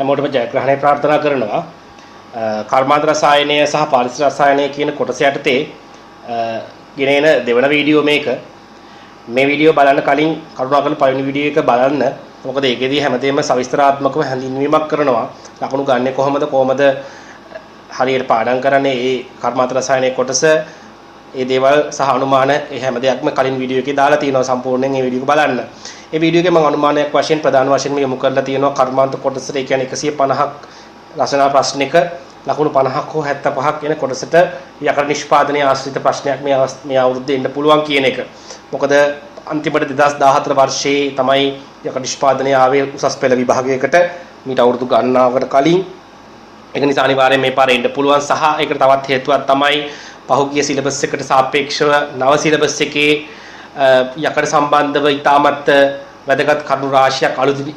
හැමෝටම ජයග්‍රහණය ප්‍රාර්ථනා කරනවා. කර්මාන්ත රසායනය සහ පාරිසරික රසායනය කියන කොටස යටතේ ගෙනෙන දෙවන වීඩියෝ මේක. මේ වීඩියෝ බලන්න කලින් කරුණාකරලා පළවෙනි වීඩියෝ එක බලන්න. මොකද ඒකෙදී හැමදේම සවිස්තරාත්මකව හැඳින්වීමක් කරනවා. ලකුණු ගන්නෙ කොහොමද හරියට පාඩම් කරන්නේ ඒ කර්මාන්ත රසායනයේ කොටස ඒ දේවල් සහ අනුමාන ඒ හැම දෙයක්ම කලින් වීඩියෝ එකේ දාලා තියෙනවා. සම්පූර්ණයෙන් ඒ වීඩියෝ එක බලන්න. ඒ වීඩියෝ එකේ මම අනුමානයක් වශයෙන් ප්‍රධාන වශයෙන් යොමු කරලා තියෙනවා කර්මාන්ත කොටසට. ඒ කියන්නේ 150ක් රචනා ප්‍රශ්නික ලකුණු 50ක් හෝ 75ක් වෙන කොටසට යකඩ නිෂ්පාදනයේ ආශ්‍රිත ප්‍රශ්නයක් මේ අවුරුද්දේ එන්න පුළුවන් කියන එක. මොකද අන්තිමට 2014 වර්ෂයේ තමයි යකඩ නිෂ්පාදනය ආවේ උසස් පෙළ විභාගයකට මීට අවුරුදු ගණනාවකට කලින්. ඒක නිසා අනිවාර්යයෙන් මේ පාරේ එන්න පුළුවන් සහ ඒකට තවත් හේතුවක් තමයි පහුගිය සිලබස් එකට සාපේක්ෂව නව සිලබස් එකේ යකඩ සම්බන්ධව ඉතාමත් වැදගත් කරුණු රාශියක් අලුතින්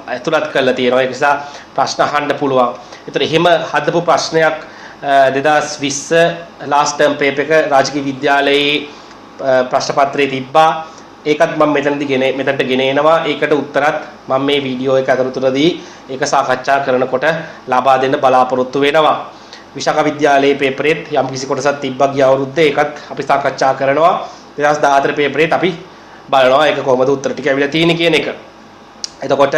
ඇතුළත් කරලා තියෙනවා. ඒ නිසා ප්‍රශ්න අහන්න පුළුවන්. ඒතර එහෙම හදපු ප්‍රශ්නයක් 2020 last term paper එක රාජකීය විද්‍යාලයේ ප්‍රශ්න පත්‍රයේ තිබ්බා. ඒකත් මම මෙතනට ගෙන එනවා. ඒකට උත්තරත් මම මේ වීඩියෝ එක අතරතුරදී ඒක සාකච්ඡා කරනකොට ලබා දෙන්න බලාපොරොත්තු වෙනවා. විශාඛ විද්‍යාලයේ පේපරෙත් යම් කිසි කොටසක් තිබ්බා ගිය අවුරුද්දේ. ඒකත් අපි සාකච්ඡා කරනවා. 2014 පේපරේත් අපි බලනවා ඒක කොහොමද උත්තර ටික ඇවිල්ලා තියෙන්නේ කියන එක. එතකොට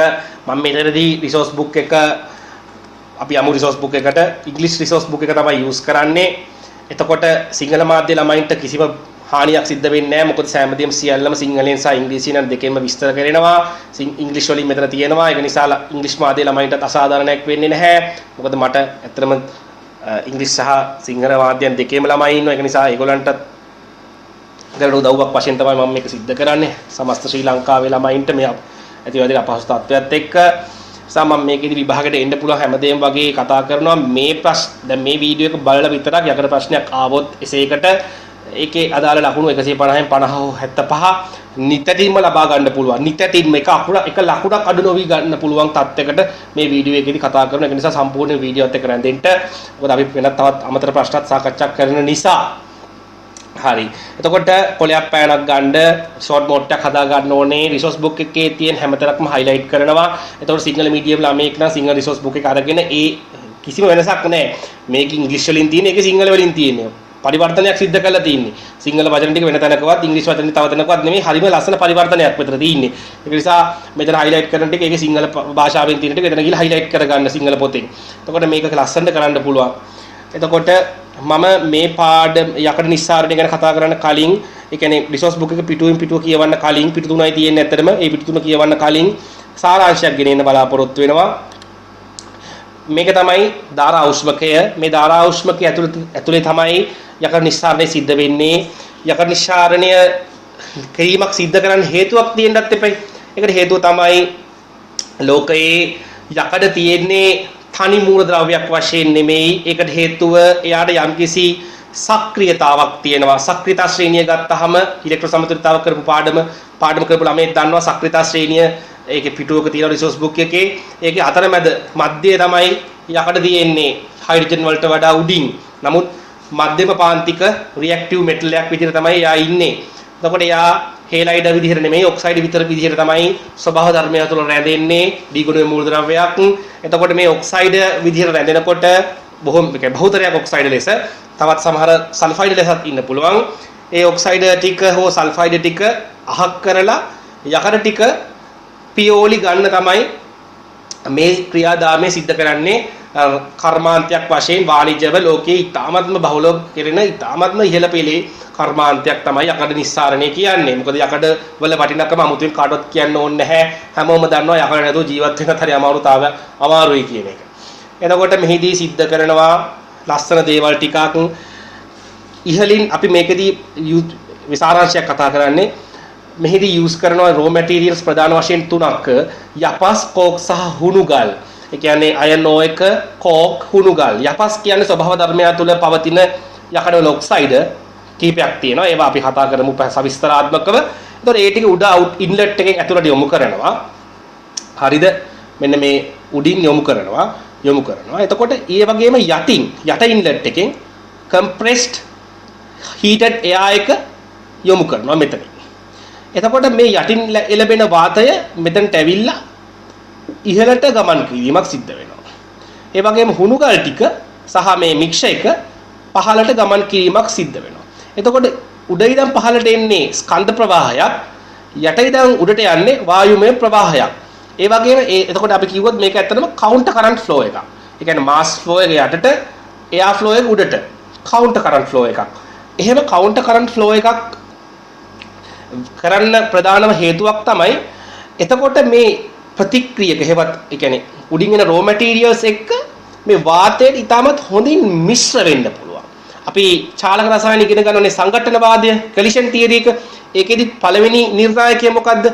මම මෙතනදී රිසෝස් බුක් එක අපි යමු රිසෝස් බුක් එකට. ඉංග්‍රීසි රිසෝස් බුක් එක තමයි යූස් කරන්නේ. එතකොට සිංහල මාධ්‍ය ළමයින්ට කිසිම හානියක් සිද්ධ වෙන්නේ නැහැ. මොකද සෑමදේම සියල්ලම සිංහලෙන් සහ ඉංග්‍රීසියෙන් දෙකෙන්ම විස්තර කරනවා. ඉංග්‍රීසි වලින් මෙතන තියෙනවා. ඒක නිසා ඉංග්‍රීසි මාධ්‍ය ළමයින්ට අසාධාරණයක් වෙන්නේ නැහැ. මොකද මට ඇත්තටම ඉංග්‍රීසි සහ සිංහල මාධ්‍යයන් දෙකේම ළමයි ඉන්නවා. ඒක නිසා ඒගොල්ලන්ට දරන උදව්වක් වශයෙන් තමයි මම මේක සිද්ධ කරන්නේ. සමස්ත ශ්‍රී ලංකාවේ ළමයින්ට මේ ඇතිවදින අපහසු තත්ත්වයක් එක්ක මම මේකෙදි විභාගයට එන්න පුළුවන් හැමදේම වගේ කතා කරනවා. දැන් මේ වීඩියෝ එක බලලා විතරක් යකඩ ප්‍රශ්නයක් ආවොත් එසේකට ඒකේ අදාළ ලකුණු 150න් 50 හෝ 75 නිතැතින්ම ලබා ගන්න පුළුවන්. නිතැතින්ම එක ලකුණක් අඩු නොවි ගන්න පුළුවන් තත්යකට මේ වීඩියෝ එකේදී කතා කරනවා. ඒක නිසා සම්පූර්ණ වීඩියෝත් එක්ක රැඳෙන්න. මොකද අපි වෙනත් තවත් අමතර ප්‍රශ්නත් සාකච්ඡා කරන නිසා. හරි. එතකොට කොලයක් පෑනක් ගන්න ෂෝට් නෝට් එකක් හදා ගන්න ඕනේ. රිසෝස් බුක් එකේ තියෙන හැමතරක්ම highlight කරනවා. එතකොට සිංහල මීඩියම් ළමයෙක් නම් සිංහල රිසෝස් බුක් එක අරගෙන ඒ කිසිම වෙනසක් නැහැ. මේක ඉංග්‍රීසි වලින් තියෙන එක සිංහල වලින් තියෙන්නේ. පරිවර්තනයක් සිද්ධ කරලා තියෙන්නේ. සිංහල වචන ටික වෙන තැනකවත් ඉංග්‍රීසි වචන තව තැනකවත් නෙමෙයි. හරිම ලස්සන පරිවර්තනයක් මෙතන තියෙන්නේ. ඒක නිසා මෙතන highlight කරන ටික ඒකේ සිංහල භාෂාවෙන් තියෙන ටික එතන ගිහලා highlight කරගන්න සිංහල පොතෙන්. එතකොට මේක ලස්සනට කරන්න පුළුවන්. එතකොට මම මේ පාඩම යකඩ නිස්සාරණය ගැන කතා කරන්න කලින් ඒ කියන්නේ රිසෝස් බුක් එක පිටුවෙන් පිටුව කියවන්න කලින් පිටු තුනයි තියෙන්නේ ඇත්තටම ඒ පිටු තුන කියවන්න කලින් සාරාංශයක් ගෙනෙන්න බලාපොරොත්තු වෙනවා. මේක තමයි ධාරා උෂ්මකය. මේ ධාරා උෂ්මකය ඇතුලේ තමයි යකඩ නිස්සාරණය සිද්ධ වෙන්නේ. යකඩ නිස්සාරණය කිරීමක් සිද්ධ කරන්න හේතුවක් තියෙන්නත් එපයි. ඒකට හේතුව තමයි ලෝකයේ යකඩ තියෙන්නේ තනි මූලද්‍රව්‍යයක් වශයෙන් නෙමෙයි. ඒකට හේතුව එයාට යම්කිසි සක්‍රියතාවක් තියෙනවා. සක්‍රියතා ශ්‍රේණිය ගත්තාම ඉලෙක්ට්‍රෝන සමතුලිතතාව කරපු පාඩම කරපු ළමයි දන්නවා සක්‍රියතා ශ්‍රේණිය ඒකේ පිටුවක තියෙන රිසෝස් බුක් එකේ ඒකේ අතරමැද මැදයේ තමයි යකඩ තියෙන්නේ හයිඩ්‍රජන් වලට වඩා උඩින්. නමුත් මධ්‍යම පාන්තික රියැක්ටිව් මෙටල් එකක් විදිහට තමයි එයා ඉන්නේ. එතකොට එයා හේලයිඩ් විදිහට නෙමෙයි ඔක්සයිඩ් විතර විදිහට තමයි ස්වභාව ධර්මය තුළ රැඳෙන්නේ ඩී ගුණයේ මූලද්‍රව්‍යයක්. එතකොට මේ ඔක්සයිඩ් විදිහට රැඳෙනකොට බහුතරයක් ඔක්සයිඩ් ලෙස තවත් සමහර සල්ෆයිඩ් ලෙසත් ඉන්න පුළුවන්. ඒ ඔක්සයිඩ් ටික හෝ සල්ෆයිඩ් ටික අහක් කරලා යකඩ ටික පියෝලි ගන්න තමයි මේ ක්‍රියාදාමය සිද්ධ කරන්නේ. කර්මාන්තයක් වශයෙන් වාණිජ්‍යව ලෝකයේ ඉතාමත්ම බහුලව කෙරෙන ඉතාමත්ම ඉහළ පෙළේ කර්මාන්තයක් තමයි යකඩ නිස්සාරණය කියන්නේ. මොකද යකඩ වල වටිනාකම අමුතුවෙන් කාටවත් කියන්න ඕනේ නැහැ. හැමෝම දන්නවා යකඩ නැතුව ජීවත් වෙන්නත් හරි අමාරුයි කියන එක. එතකොට මෙහිදී සිද්ධ කරනවා ලස්සන දේවල් ටිකක්. ඉහලින් අපි මේකදී විසාරාංශයක් කතා කරන්නේ. මෙහිදී යූස් කරනවා රෝ මැටීරියල්ස් ප්‍රධාන වශයෙන් තුනක්. යපස්, කෝක් සහ හුණු ගල්. ඒ කියන්නේ අයන් O1, කෝක්, හුණු ගල්. යපස් කියන්නේ ස්වභාව ධර්මය තුළ පවතින යකඩ වල ඔක්සයිඩ් කීපයක් තියෙනවා. ඒවා අපි කතා කරමු සවිස්තරාත්මකව. එතකොට ඒ ටික උඩ ඉන්ලට් එකෙන් ඇතුළට යොමු කරනවා. හරිද? මෙන්න මේ උඩින් යොමු කරනවා. එතකොට ඒ වගේම යට ඉන්ලට් එකෙන් compressed heated air එක යොමු කරනවා මෙතන. එතකොට මේ යටින් එළබෙන වාතය මෙතනට ඇවිල්ලා ඉහළට ගමන් කිරීමක් සිද්ධ වෙනවා. ඒ වගේම හුණු ගල් ටික සහ මේ මික්ෂ එක පහළට ගමන් කිරීමක් සිද්ධ වෙනවා. එතකොට උඩ ඉඳන් පහළට එන්නේ ස්කන්ධ ප්‍රවාහයක්, යට ඉඳන් උඩට යන්නේ වායුමය ප්‍රවාහයක්. ඒ වගේම එතකොට අපි කිව්වොත් මේක ඇත්තටම කවුන්ටර් කරන්ට් ෆ්ලෝ එකක්. ඒ කියන්නේ මාස් ෆ්ලෝ එක යටට, එයාර් ෆ්ලෝ එක උඩට. කවුන්ටර් කරන්ට් ෆ්ලෝ එකක්. එහෙම කවුන්ටර් කරන්ට් ෆ්ලෝ එකක් කරන්න ප්‍රධානම හේතුවක් තමයි එතකොට මේ ප්‍රතික්‍රියක හේවත් ඒ කියන්නේ උඩින් එන රෝ මැටීරියල්ස් එක්ක මේ වාතයට ඉතාමත් හොඳින් මිශ්‍ර වෙන්න පුළුවන්. අපි චාලක රසායන ඉගෙන ගන්නනේ සංඝටනවාදය, collision theory එක. ඒකෙදි පළවෙනි නිර්ණායකය මොකද්ද?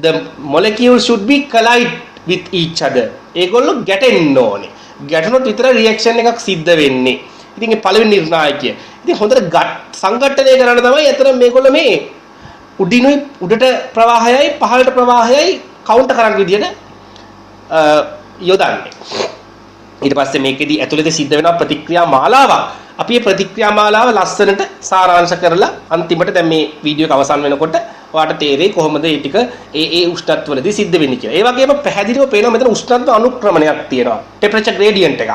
The molecule should be collide with each other. ඒගොල්ලෝ ගැටෙන්න ඕනේ. ගැටුණොත් විතර රියැක්ෂන් එකක් සිද්ධ වෙන්නේ. ඉතින් මේ පළවෙනි නිර්ණායකය. ඉතින් හොඳට සංඝටනය කරන්න තමයි අතන මේගොල්ලෝ මේ උඩිනුයි උඩට ප්‍රවාහයයි පහළට ප්‍රවාහයයි කවුන්ටර් කරන්න විදියට යොදන්නේ. ඊට පස්සේ මේකෙදි ඇතුළත සිද්ධ වෙන ප්‍රතික්‍රියා මාලාවක්. අපි මේ ප්‍රතික්‍රියා මාලාව ලස්සනට සාරාංශ කරලා අන්තිමට දැන් මේ වීඩියෝ එක අවසන් වෙනකොට ඔයාලට තේරෙයි කොහොමද මේ ටික ඒ උෂ්ණත්වවලදී සිද්ධ වෙන්නේ කියලා. ඒ වගේම පැහැදිලිව පේනවා මෙතන උෂ්ණත්ව අනුක්‍රමණයක් තියෙනවා. ටෙම්පරේචර් ග්‍රේඩියන්ට් එකක්.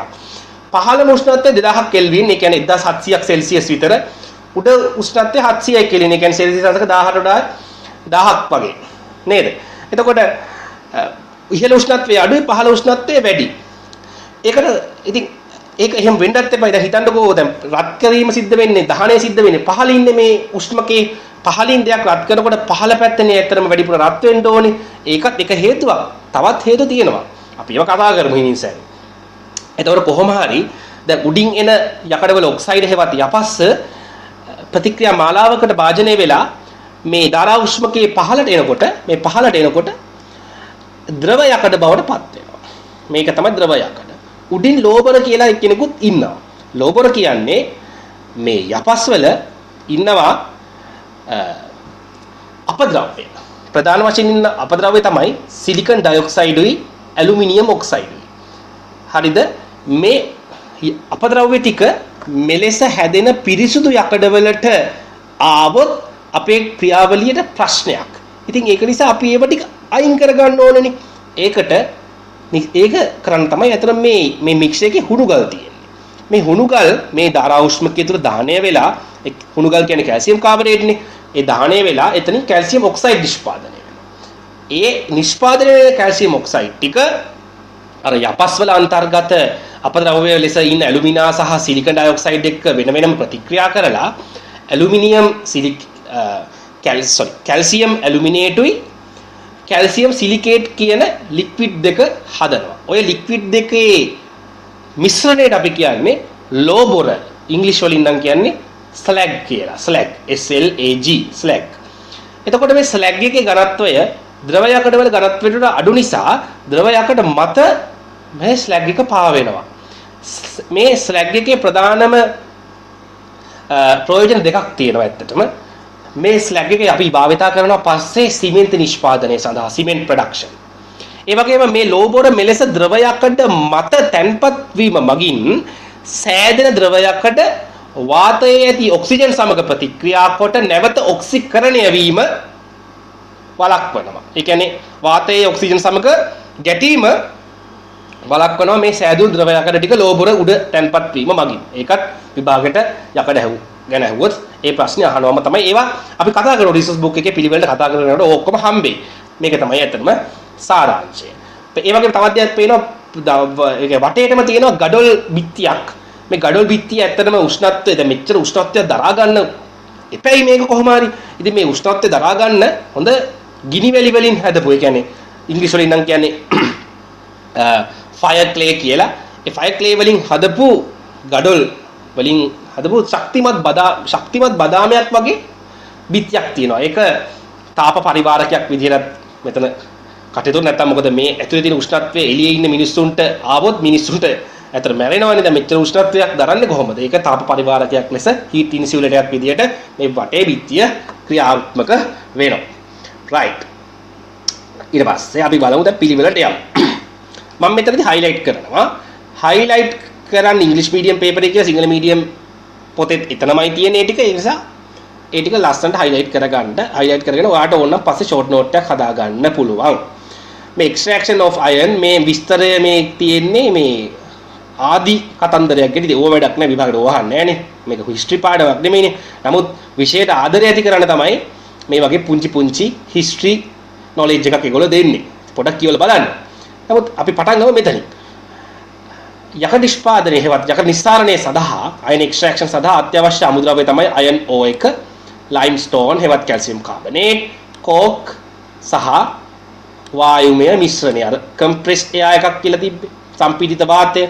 පහළ උෂ්ණත්වය 2000 කෙල්වින්, ඒ කියන්නේ 1700ක් සෙල්සියස් විතර. උඩ උෂ්ණත්වය 700යි කෙල්වින්, ඒ කියන්නේ සෙල්සියස් අංශක 18ට වඩා 1000ක් වගේ. නේද? එතකොට ඉහළ උෂ්ණත්වය අඩුයි, පහළ උෂ්ණත්වය වැඩි. ඒකට ඉතින් ඒක එහෙම වෙන්නත් එපා. දැන් හිතන්නකෝ දැන් රත් කිරීම සිද්ධ වෙන්නේ, දහණය සිද්ධ වෙන්නේ පහළ ඉන්නේ මේ උෂ්මකේ. පහළින් දෙයක් රත් කරනකොට පහළ පැත්තනේ ඇත්තටම වැඩිපුර රත් වෙන්න ඕනේ. ඒකත් එක හේතුවක්. තවත් හේතු තියෙනවා. අපි ඒවා කතා කරමු ඉනිසෙන්. එතකොට කොහොම හරි දැන් උඩින් එන යකඩවල ඔක්සයිඩ් හේවත් යපස්ස ප්‍රතික්‍රියා මාලාවකට භාජනය වෙලා මේ ධාරා උෂ්මකයේ පහළට එනකොට ද්‍රව යකඩ බවට පත් වෙනවා. මේක තමයි ද්‍රව යකඩ. උඩින් ලෝබර කියලා කෙනෙකුත් ඉන්නවා. ලෝබර කියන්නේ මේ යපස් වල ඉන්නවා අපද්‍රව්‍ය. ප්‍රධාන වශයෙන් ඉන්න අපද්‍රව්‍ය තමයි සිලිකන් ඩයොක්සයිඩුයි ඇලුමිනියම් ඔක්සයිඩුයි. හරිද? මේ අපද්‍රව්‍ය ටික මෙලෙස හැදෙන පිරිසුදු යකඩවලට ආවොත් අපේ ක්‍රියාවලියට ප්‍රශ්නයක්. ඉතින් ඒක නිසා අපි ඒව ටික අයින් කරගන්න ඕනනේ. ඒක කරන්න තමයි අතන මේ මික්ස් එකේ හුණු ගල් තියෙන්නේ. මේ හුණු ගල් මේ ධාරා උෂ්මකයේ තුල දහණය වෙලා, හුණු ගල් කියන්නේ කැල්සියම් කාබනේට්නේ. ඒ දහණය වෙලා එතනින් කැල්සියම් ඔක්සයිඩ් නිෂ්පාදනය වෙනවා. ඒ නිෂ්පාදනය වෙන කැල්සියම් ඔක්සයිඩ් ටික අර යපස් වල අන්තර්ගත අපද්‍රව්‍ය ලෙස ඉන්න ඇලුමිනා සහ සිලිකන් ඩයොක්සයිඩ් එක්ක වෙන වෙනම ප්‍රතික්‍රියා කරලා කැල්සියම් ඇලුමිනේටුයි කැල්සියම් සිලිකේට් කියන ලික්විඩ් දෙක හදනවා. ඔය ලික්විඩ් දෙකේ මිශ්‍රණයට අපි කියන්නේ ලෝ බොර. ඉංග්‍රීසි වලින් නම් කියන්නේ ස්ලැග් කියලා. ස්ලැග් SLAG ස්ලැග්. එතකොට මේ ස්ලැග් එකේ ඝනත්වය ද්‍රව යකඩ වල ඝනත්වයට වඩා අඩු නිසා ද්‍රව යකඩ මත මේ ස්ලැග් එක පාවෙනවා. මේ ස්ලැග් එකේ ප්‍රධානම ප්‍රයෝජන දෙකක් තියෙනවා ඇත්තටම. මේ ස්ලැග් එක අපි භාවිතා කරනවා පස්සේ සිමෙන්ති නිෂ්පාදනය සඳහා, සිමෙන්ට් ප්‍රොඩක්ෂන්. ඒ වගේම මේ ලෝබෝර මෙලෙස ද්‍රව යකඩ මත තැන්පත් වීම මගින් සෑදෙන ද්‍රව යකඩ වාතයේ ඇති ඔක්සිජන් සමග ප්‍රතික්‍රියා කොට නැවත ඔක්සිකරණය වීම වළක්වනවා. ඒ කියන්නේ වාතයේ ඔක්සිජන් සමග ගැටීම වළක්වනවා මේ සෑදුණු ද්‍රව යකඩ ටික ලෝබෝර උඩ තැන්පත් වීම මගින්. ඒකත් විභාගයට යකඩ ගැන ඇහුවොත් ඒ ප්‍රශ්නේ අහනවම තමයි. ඒවා අපි කතා කරන රිසර්ච් බුක් එකේ පිළිවෙලට කතා කරනකොට ඔක්කොම හම්බෙයි. මේක තමයි ඇත්තටම සාරාංශය. ඒ වගේම තවත් දෙයක් පේනවා, ඒක වටේටම තියෙනවා ගඩොල් බිත්තියක්. මේ ගඩොල් බිත්තිය ඇත්තටම උෂ්ණත්වය දැන් මෙච්චර උෂ්ණත්වයක් දරා ගන්න එපැයි මේක කොහොම හරි. ඉතින් මේ උෂ්ණත්වය දරා ගන්න හොඳ ගිනි වැලි වලින් හදපු, ඒ කියන්නේ ඉංග්‍රීසි වලින් නම් කියන්නේ ෆයර් ක්ලේ කියලා. ඒ ෆයර් ක්ලේ වලින් හදපු ගඩොල් වලින් හදපු ශක්තිමත් බදාමයක් වගේ බිත්තියක් තියෙනවා. ඒක තාප පරිවාරකයක් විදිහට මෙතන කටයුතු නැත්තම් මොකද මේ ඇතුලේ තියෙන උෂ්ණත්වය එළියේ ඉන්න මිනිස්සුන්ට ආවොත් මිනිස්සුන්ට ඇතර මැරෙනවනේ. දැන් මෙච්චර උෂ්ණත්වයක් දරන්නේ කොහොමද? ඒක තාප පරිවාරකයක් ලෙස හීට් ඉන්සියුලේටරයක් විදිහට මේ වටේ බිත්තිය ක්‍රියාත්මක වෙනවා. රයිට්. ඊට පස්සේ අපි බලමු දැන් පිළිවෙලට යමු. මම මෙතනදී හයිලයිට් කරනවා. හයිලයිට් කරන්නේ ඉංග්‍රීසි මීඩියම් පේපර් එකේ සිංහල මීඩියම් පොතේ එතනමයි තියෙන ඒ ටික. ඒ නිසා ඒ ටික ලස්සනට හයිලයිට් කරගන්න. හයිලයිට් කරගෙන ඔයාලට ඕන නම් පස්සේ ෂෝට් නෝට් එකක් හදා ගන්න පුළුවන්. මේ extraction of iron මේ විස්තරය මේ තියෙන්නේ මේ ආදි කතන්දරයක් ගැන. ඉතින් ඕව වැඩක් නෑ විභාගෙට ඕව අහන්නේ නෑනේ. මේක හිස්ටරි පාඩමක් නෙමෙයිනේ. නමුත් විෂයට ආදරය ඇති කරන්න තමයි මේ වගේ පුංචි හිස්ටරි knowledge එකක් ඒගොල්ලෝ දෙන්නේ. පොඩක් කියවලා බලන්න. නමුත් අපි පටන් ගමු මෙතනින්. යකඩ නිෂ්පාදනය හෙවත් යකඩ නිස්සාරණය සඳහා iron extraction සඳහා අත්‍යවශ්‍ය අමුද්‍රව්‍ය තමයි iron ore එක, limestone හෙවත් calcium carbonate, coke සහ වායුමය මිශ්‍රණය. අර compressed air එකක් කියලා තිබ්බේ. සම්පීඩිත වාතය.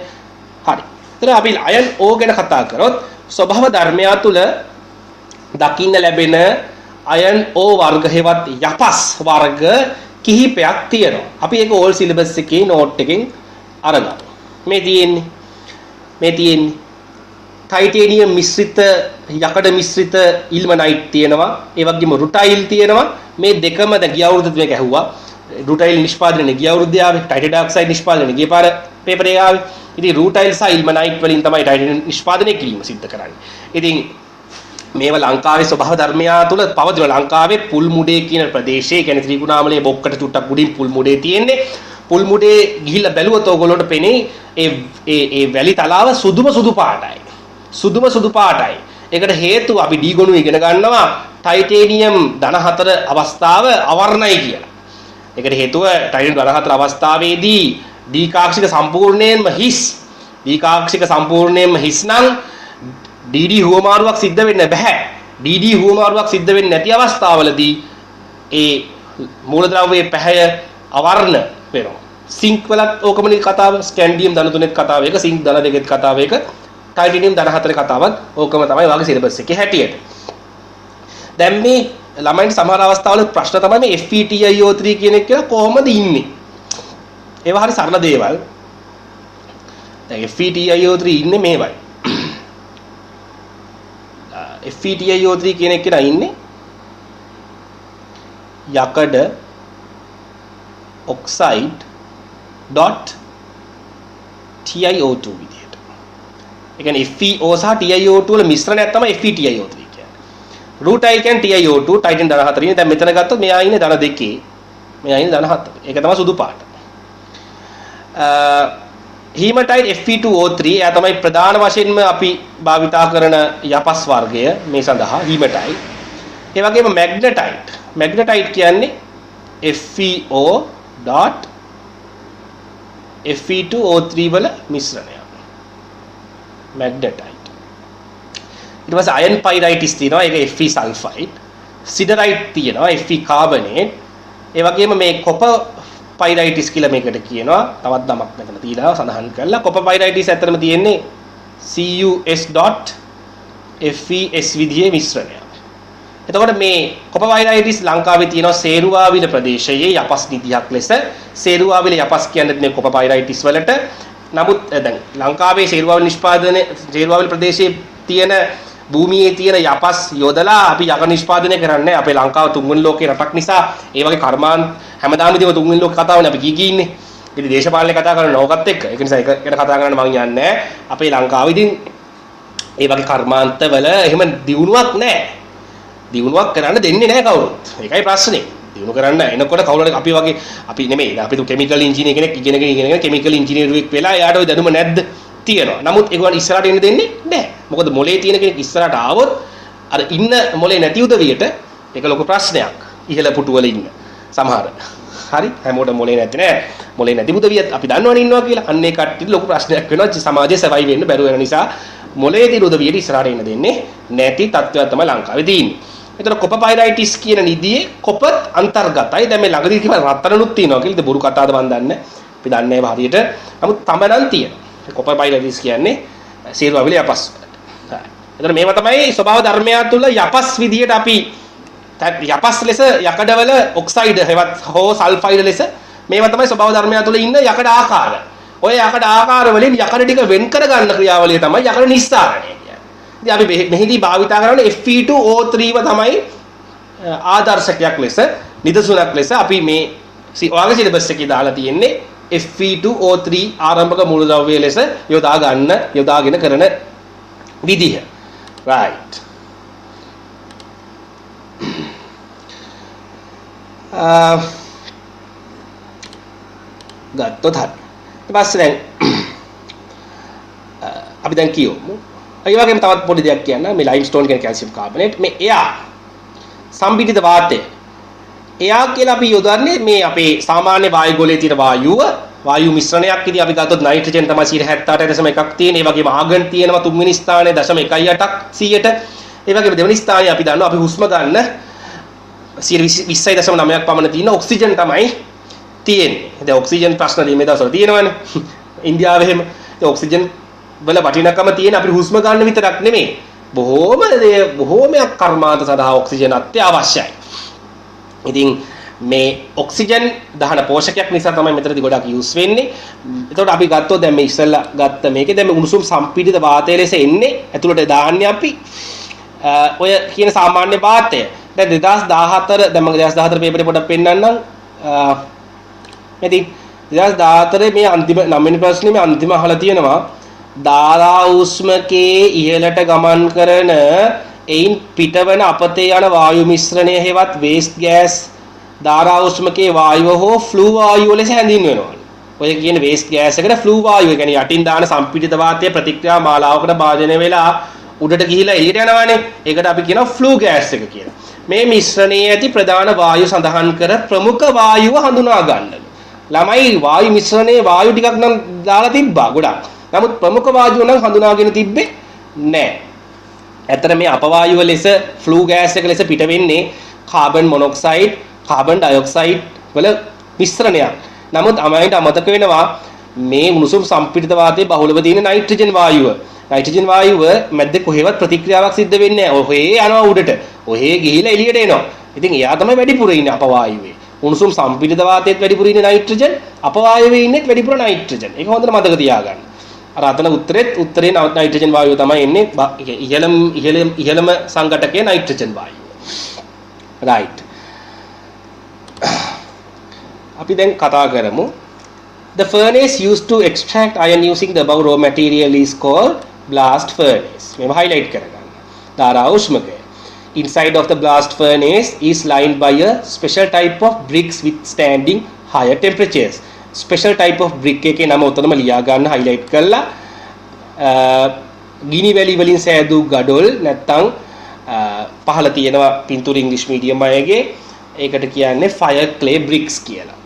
හරි. එතන අපි iron ore ගැන කතා කරොත් ස්වභාව ධර්මය තුළ දකින්න ලැබෙන iron ore වර්ග හෙවත් යපස් වර්ග කිහිපයක් තියෙනවා. අපි ඒක all syllabus එකේ note එකෙන් අරගමු. මේ තියෙන්නේ ටයිටේනියම් මිශ්‍රිත යකඩ මිශ්‍රිත ඉල්මනයිට් තියෙනවා. ඒ වගේම රුටයිල් තියෙනවා. මේ දෙකම දැන් ගිය අවුරුද්දේ මේක ඇහුවා. රුටයිල් නිෂ්පාදනයේ ගිය අවුරුද්දේ ආවේ. ටයිටේනියම් ඩයොක්සයිඩ් නිෂ්පාදනයේ ගිය පාර පේපරේ ආවේ. ඉතින් රුටයිල් සහ ඉල්මනයිට් වලින් තමයි ටයිටේනියම් නිෂ්පාදනය කිරීම සිද්ධ කරන්නේ. ඉතින් මේව ලංකාවේ ස්වභාව ධර්මය තුළ පවතින ලංකාවේ පුල්මුඩේ කියන ප්‍රදේශයේ කියන්නේ ත්‍රිකුණාමලයේ බොක්කට චුට්ටක් උඩින් පුල්මුඩේ තියෙන්නේ. පුල්මුඩේ ගිහිල්ලා බැලුවොත් ඕගොල්ලෝට පෙනේ ඒ වැලි තලාව සුදු පාටයි. සුදු පාටයි. ඒකට හේතුව අපි ඩී ගොනු ඉගෙන ගන්නවා ටයිටේනියම් ධන 4 අවස්ථාව අවර්ණයි කියලා. ඒකට හේතුව ටයිටේනියම් ධන 4 අවස්ථාවේදී ඩී කාක්ෂික සම්පූර්ණයෙන්ම හිස්. ඩී කාක්ෂික සම්පූර්ණයෙන්ම හිස් නම් ඩීඩී හුවමාරුවක් සිද්ධ වෙන්න බෑ. ඩීඩී හුවමාරුවක් සිද්ධ වෙන්නේ නැති අවස්ථාවලදී ඒ මූලද්‍රව්‍යයේ පැහැය අවර්ණ වෙනවා. සිංක් වලත් ඕකමනේ කතාව. ස්කැන්ඩියම් ධන 3ත් කතාව එක, සිංක් ධන 2ත් කතාව එක, ටයිටේනියම් ධන 4 කතාවත් ඕකම තමයි වාගේ සිලබස් එකේ හැටියට. දැන් මේ ළමයින්ට සමහර අවස්ථාවල ප්‍රශ්න තමයි මේ FeTiO3 කියන එක කියලා කොහොමද ඉන්නේ? ඒවා හරි සරල දේවල්. දැන් FeTiO3 ඉන්නේ මේවයි. FeTiO3 කියන එක නෑ ඉන්නේ යකඩ oxide .TiO2 විදියට. ඒ කියන්නේ FeO සහ TiO2 වල මිශ්‍රණයක් තමයි FeTiO3 කියන්නේ. රුටයිල් කියන්නේ TiO2 ටයිටන් ධන 4 ඉන්නේ. දැන් මෙතන ගත්තොත් මෙයා ඉන්නේ ධන 2. මෙයා ඉන්නේ ධන 4. ඒක තමයි සුදු පාට. හීමටයිට් Fe2O3 එයා තමයි ප්‍රධාන වශයෙන්ම අපි භාවිතා කරන යපස් වර්ගය මේ සඳහා හීමටයිට්. ඒ වගේම මැග්නටයිට් කියන්නේ FeO Fe2O3 වල මිශ්‍රණය. මැග්නටයිට්. ඊට පස්සේ අයන් පයිරයිටිස් තියෙනවා. ඒක Fe සල්ෆයිඩ්. සිඩරයිට් තියෙනවා. Fe carbonate. ඒ වගේම මේ කොපර් පයිරයිටිස් කියලා මේකට කියනවා. තවත් නමක් මෙතන තියලා සඳහන් කරලා කොපර් පයිරයිටිස් ඇත්තටම තියෙන්නේ CuS.FeS විදිහේ මිශ්‍රණයක්. එතකොට මේ කොපර් පයිරයිටිස් ලංකාවේ තියෙනවා සේරුවාවිල ප්‍රදේශයේ යපස් නිධියක් ලෙස. සේරුවාවිල යපස් කියන්නේ මේ කොපර් පයිරයිටිස් වලට. නමුත් දැන් ලංකාවේ සේරුවාවිල ප්‍රදේශයේ තියෙන භූමියේ තියෙන යපස් යොදලා අපි යක නිෂ්පාදනය කරන්නේ. අපේ ලංකාව තුන්වෙනි ලෝකේ රටක් නිසා ඒ වගේ කර්මාන්ත හැමදාම ඉතින් තුන්වෙනි ලෝක කතාවනේ අපි ඉන්නේ. ඉතින් දේශපාලනේ කතා කරන ඕකත් එක්ක. ඒක නිසා ඒක ගැන කතා කරන්න මම යන්නේ නැහැ. අපේ ලංකාව ඉතින් ඒ වගේ කර්මාන්ත වල එහෙම දියුණුවක් නැහැ. දියුණුවක් කරන්න දෙන්නේ නැහැ කවුරුත්. ඒකයි ප්‍රශ්නේ. දියුණු කරන්න එනකොට කවුරුහරි අපි වගේ අපි නෙමෙයි. අපි කෙමිකල් ඉංජිනේර කෙනෙක් ඉගෙනගෙන කෙමිකල් ඉංජිනේරුවෙක් වෙලා එයාට ওই දැනුම නැද්ද? තියෙනවා. නමුත් ඒගොල්ලන් ඉස්සරහට එන්න දෙන්නේ නැහැ. මොකද මොලේ තියෙන කෙනෙක් ඉස්සරහට ආවොත් අර ඉන්න මොලේ නැති උදවියට ඒක ලොකු ප්‍රශ්නයක්. ඉහළ පුටු වල ඉන්න සමහර. හරි හැමෝටම මොලේ නැති නෑ. මොලේ නැති උදවියත් අපි දන්නවනේ ඉන්නවා කියලා. අන්න ඒ කට්ටියට ලොකු ප්‍රශ්නයක් වෙනවා. සමාජයේ සර්වයිව් වෙන්න බැරුව වෙන නිසා මොලේ තියෙන උදවියට ඉස්සරහට එන්න දෙන්නේ නැති තත්ත්වයක් තමයි ලංකාවේ තියෙන්නේ. ඒතර කොපර් පයිරයිටිස් කියන නිදියේ කොපර් අන්තර්ගතයි. දැන් මේ ළඟදී කිව්වා රත්තරනුත් තියෙනවා කියලා. ඉතින් බොරු කතාවද මන් දන්නේ. අපි දන්නේ නැහැ හරියට. නමුත් තමනන් තියෙනවා. කොපර් පයිරයිටිස් කියන්නේ සේරුවාවිල යපස්. හරි. එතන මේවා තමයි ස්වභාව ධර්මය තුළ යපස් විදියට අපි යපස් ලෙස යකඩවල ඔක්සයිඩ් හෙවත් හෝ සල්ෆයිඩ් ලෙස මේවා තමයි ස්වභාව ධර්මය තුළ ඉන්න යකඩ ආකාර. ඔය යකඩ ආකාර වලින් යකඩ ටික වෙන් කර ගන්න ක්‍රියාවලිය තමයි යකඩ නිස්සාරණය කියන්නේ. ඉතින් අපි මෙහිදී භාවිතා කරන්නේ Fe2O3 ව තමයි ආදර්ශකයක් ලෙස නිදසුනක් ලෙස අපි මේ ඔයාගේ සිලබස් එකේ දාලා තියෙන්නේ Fe2O3 ආරම්භක මූලද්‍රව්‍ය ලෙස යොදාගෙන කරන විදිහ. right. ගත්තොත් හරි. ඊට පස්සේ දැන් අපි දැන් කියමු. ඒ වගේම තවත් පොඩි දෙයක් කියන්න මේ ලයිම්ස්ටෝන් කියන කැල්සියම් කාබනේට් මේ එයා සම්පීඩිත වාතය. එයා කියලා අපි යොදන්නේ මේ අපේ සාමාන්‍ය වායු ගෝලයේ තියෙන වායු මිශ්‍රණයක් ඉතින් අපි ගත්තොත් නයිට්‍රජන් තමයි 78.1ක් තියෙන. ඒ වගේම ආගන් තියෙනවා තුන්වෙනි ස්ථානයේ 0.18ක් 100ට. ඒ වගේම දෙවෙනි ස්ථානයේ අපි දන්නවා අපි හුස්ම ගන්න 20.9ක් පමණ තියෙන ඔක්සිජන් තමයි තියෙන්නේ. දැන් ඔක්සිජන් ප්‍රශ්න මේ දවස්වල තියෙනවනේ. ඉන්දියාවේ එහෙම ඔක්සිජන් වල වටිනකම තියෙන අපිට හුස්ම ගන්න විතරක් නෙමෙයි. බොහෝමයක් කර්මාන්ත සඳහා ඔක්සිජන් අත්‍යවශ්‍යයි. ඉතින් මේ ඔක්සිජන් දහන පෝෂකයක් නිසා තමයි මෙතනදී ගොඩක් යූස් වෙන්නේ. එතකොට අපි ගත්තොත් දැන් මේ ඉස්සෙල්ලා ගත්ත මේකේ දැන් මේ උණුසුම් සම්පීඩිත වාතය ලෙස එන්නේ. ඇතුළට දාන්නේ අපි ඔය කියන සාමාන්‍ය වාතය. දැන් 2014 දැන් මම 2014 පේපරේ පොඩක් පෙන්නන්නම්. ඉතින් 2014 මේ අන්තිම 9 වෙනි ප්‍රශ්නේ මේ අන්තිම අහලා තියෙනවා. ධාරා උෂ්මකයේ ඉහළට ගමන් කරන එයින් පිටවන අපතේ යන වායු මිශ්‍රණය හේවත් වේස්ට් ගෑස් ධාරා උෂ්මකයේ වායුව හෝ ෆ්ලූ වායුව ලෙස හැඳින්වෙනවා. ඔය කියන වේස්ට් ගෑස් එකට ෆ්ලූ වායුව කියන්නේ යටින් දාන සම්පීඩිත වාතය ප්‍රතික්‍රියා මාලාවකට භාජනය වෙලා උඩට ගිහිලා එළියට යනවානේ. ඒකට අපි කියනවා ෆ්ලූ ගෑස් එක කියලා. මේ මිශ්‍රණයේ ඇති ප්‍රධාන වායු සඳහන් කර ප්‍රමුඛ වායුව හඳුනා ගන්න. ළමයි වායු මිශ්‍රණයේ වායු ටිකක් නම් දාලා තිබ්බා ගොඩක්. නමුත් ප්‍රමුඛ වායුව නම් හඳුනාගෙන තිබ්බේ නැහැ. ඇත්තට මේ අපවායුව ලෙස ෆ්ලූ ගෑස් එක ලෙස පිට වෙන්නේ කාබන් මොනොක්සයිඩ්, කාබන් ඩයොක්සයිඩ් වල මිශ්‍රණයක්. නමුත් අමයින්ට අමතක වෙනවා මේ උණුසුම් සම්පීඩිත වාතයේ බහුලව තියෙන නයිට්‍රජන් වායුව. නයිට්‍රජන් වායුව මැද්දේ කොහෙවත් ප්‍රතික්‍රියාවක් සිද්ධ වෙන්නේ නැහැ. ඔහේ යනවා උඩට. ඔහේ ගිහිලා එළියට එනවා. ඉතින් එයා තමයි වැඩිපුර ඉන්නේ අපවායුවේ. උණුසුම් සම්පීඩිත වාතයේත් වැඩිපුර ඉන්නේ නයිට්‍රජන්, අපවායුවේ ඉන්නේත් වැඩිපුර නයිට්‍රජන්. ඒක හොඳට මතක තියාගන්න. අර අතන උත්තරේ නයිට්‍රජන් වායුව තමයි එන්නේ ඉහළම සංඝටකයේ නයිට්‍රජන් වායුව. right. අපි දැන් කතා කරමු. The furnace used to extract iron using the above raw material is called blast furnace. මේව highlight කරගන්න. ධාරා උෂ්මකය. Inside of the blast furnace is lined by a special type of bricks withstanding higher temperatures. Special type of brick එකේ නම උතනම ලියා ගන්න highlight කරලා ගිනි වැලි වලින් සෑදූ ගඩොල් නැත්තම් පහළ තියෙනවා පින්තූර ඉංග්‍රීසි මීඩියම් අයගේ ඒකට කියන්නේ fire clay bricks කියලා.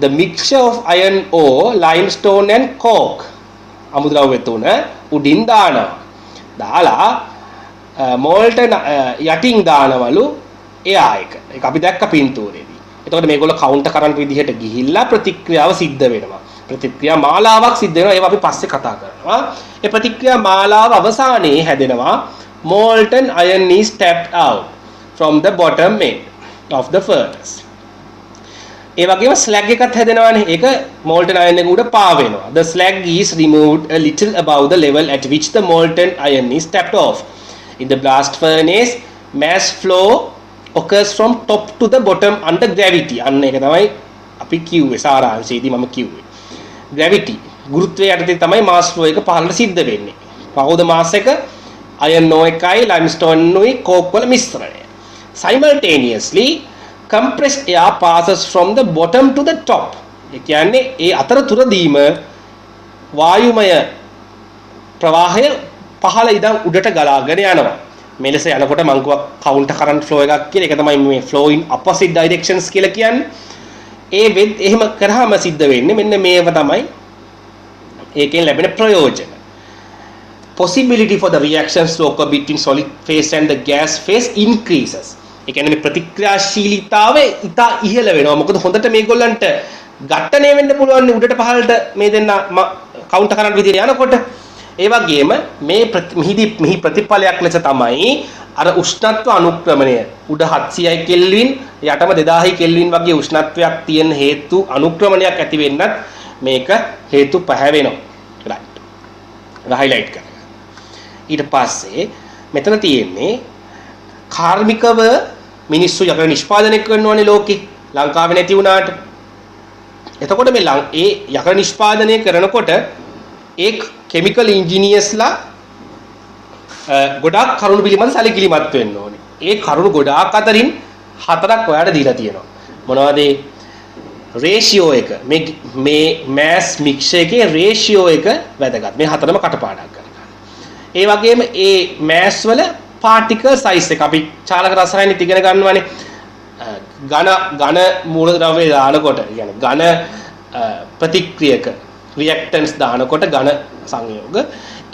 The mixture of iron ore, limestone and coke අමුද්‍රව්‍ය තුන උඩින් දානවා. දාලා molten යටින් දානවලු එයා එක. ඒක අපි දැක්ක පින්තූරේදී. එතකොට මේගොල්ලෝ කවුන්ටර් කරන්ට් විදිහට ගිහිල්ලා ප්‍රතික්‍රියාව සිද්ධ වෙනවා. ප්‍රතික්‍රියා මාලාවක් සිද්ධ වෙනවා. ඒවා අපි පස්සේ කතා කරනවා. ඒ ප්‍රතික්‍රියා මාලාව අවසානයේ හැදෙනවා molten iron is tapped out from the bottom end of the furnace. ඒ වගේම slag එකක් හැදෙනවානේ. ඒක molten iron එක උඩ පාවෙනවා. The slag is removed a little above the level at which the molten iron is tapped off. In the blast furnace, mass flow occurs from top to the bottom under gravity. අන්න ඒක තමයි අපි කිව්වේ සාරාංශයේදී මම කිව්වේ. gravity ගුරුත්වය යටතේ තමයි mass flow එක පහළට සිද්ධ වෙන්නේ. කවුද mass එක? iron ore එකයි limestone නුයි coke වල මිශ්‍රණය. Simultaneously compressed air passes from the bottom to the top. ඒ කියන්නේ ඒ අතරතුරදීම වායුමය ප්‍රවාහය පහළ ඉඳන් උඩට ගලාගෙන යනවා. මෙලෙස යනකොට මම කිව්වා කවුන්ටර් කරන්ට් ෆ්ලෝ එකක් කියලා. ඒක තමයි මේ flow in opposite directions කියලා කියන්නේ. ඒ වෙත් එහෙම කරාම සිද්ධ වෙන්නේ මෙන්න මේව තමයි ඒකෙන් ලැබෙන ප්‍රයෝජන. Possibility for the reactions to occur between solid phase and the gas phase increases. ඒ කියන්නේ මේ ප්‍රතික්‍රියාශීලීතාවය ඉතා ඉහළ වෙනවා. මොකද හොඳට මේගොල්ලන්ට ඝට්ටණය වෙන්න පුළුවන් උඩට පහළට මේ දෙන්න කවුන්ටර් කරන්ට් විදිහට යනකොට. ඒ වගේම මෙහි ප්‍රතිඵලයක් ලෙස තමයි අර උෂ්ණත්ව අනුක්‍රමණය උඩ 700යි කෙල්වින් යටම 2000යි කෙල්වින් වගේ උෂ්ණත්වයක් තියෙන හේතු අනුක්‍රමණයක් ඇති වෙන්නත් මේක හේතු පහ වෙනවා. right. highlight කරගන්න. ඊට පස්සේ මෙතන තියෙන්නේ කාර්මිකව මිනිස්සු යකඩ නිෂ්පාදනය කරනවානේ ලෝකේ. ලංකාවේ නැති වුණාට. එතකොට මේ ඒ යකඩ නිෂ්පාදනය කරනකොට ඒ කෙමිකල් ඉන්ජිනියර්ස්ලා ගොඩාක් කරුණු පිළිබඳ සැලකිලිමත් වෙන්න ඕනේ. ඒ කරුණු ගොඩාක් අතරින් 4ක් ඔයාලට දීලා තියෙනවා. මොනවද? රේෂියෝ එක මේ මෑස් මික්ෂර් එකේ රේෂියෝ එක වැදගත්. මේ හතරම කටපාඩම් කරගන්න. ඒ වගේම ඒ මෑස් වල පාටිකල් සයිස් එක අපි චාලක රසායන ඉගෙන ගන්නවානේ. ඝන මූලද්‍රව්‍ය දානකොට කියන්නේ ඝන ප්‍රතික්‍රියක රියැක්ටන්ස් දානකොට ඝන සංයෝග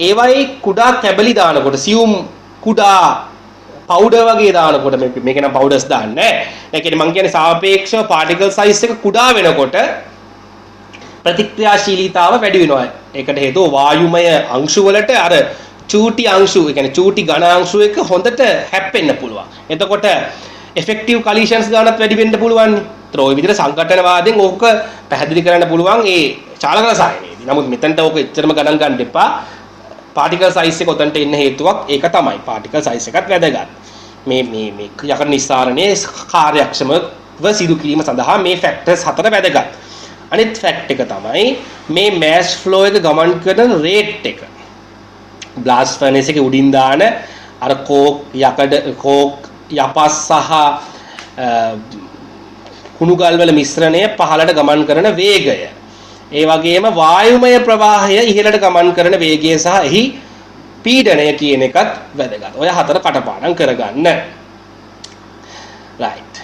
ඒවයි කුඩා කැබලි දානකොට සියුම් කුඩා පවුඩර් වගේ දානකොට මේක නම් පවුඩර්ස් දාන්නේ නැහැ. ඒ කියන්නේ මම කියන්නේ සාපේක්ෂව පාටිකල් සයිස් එක කුඩා වෙනකොට ප්‍රතික්‍රියාශීලීතාව වැඩි වෙනවා. ඒකට හේතුව වායුමය අංශු වලට අර චූටි අංශු, ඒ කියන්නේ චූටි ඝන අංශු එක හොඳට හැප්පෙන්න පුළුවන්. එතකොට effective collisions ගන්නත් වැඩි වෙන්න පුළුවන්. ඒතර ওই විදිහට සංඝටනවාදයෙන් ඕක පැහැදිලි කරන්න පුළුවන් ඒ චාලක රසායනයේදී. නමුත් මෙතනට ඕක එච්චරම ගණන් ගන්න එපා. පාටිකල් සයිස් එක උතන්ට එන්න හේතුවක් ඒක තමයි. පාටිකල් සයිස් එකත් වැදගත්. මේ යකඩ නිස්සාරණයේ කාර්යක්ෂමව සිදු කිරීම සඳහා මේ ෆැක්ටර්ස් හතර වැදගත්. අනිත් ෆැක්ට් එක තමයි මේ මෑස් ෆ්ලෝ එක ගමන් කරන රේට් එක. බ්ලාස්ට් ෆර්නස් එකේ උඩින් දාන අර කෝක් යපස් සහ කුණු ගල් වල මිශ්‍රණය පහළට ගමන් කරන වේගය. ඒ වගේම වායුමය ප්‍රවාහය ඉහළට ගමන් කරන වේගය සහ එහි පීඩනය කියන එකත් වැදගත්. ඔය හතර කටපාඩම් කරගන්න. right.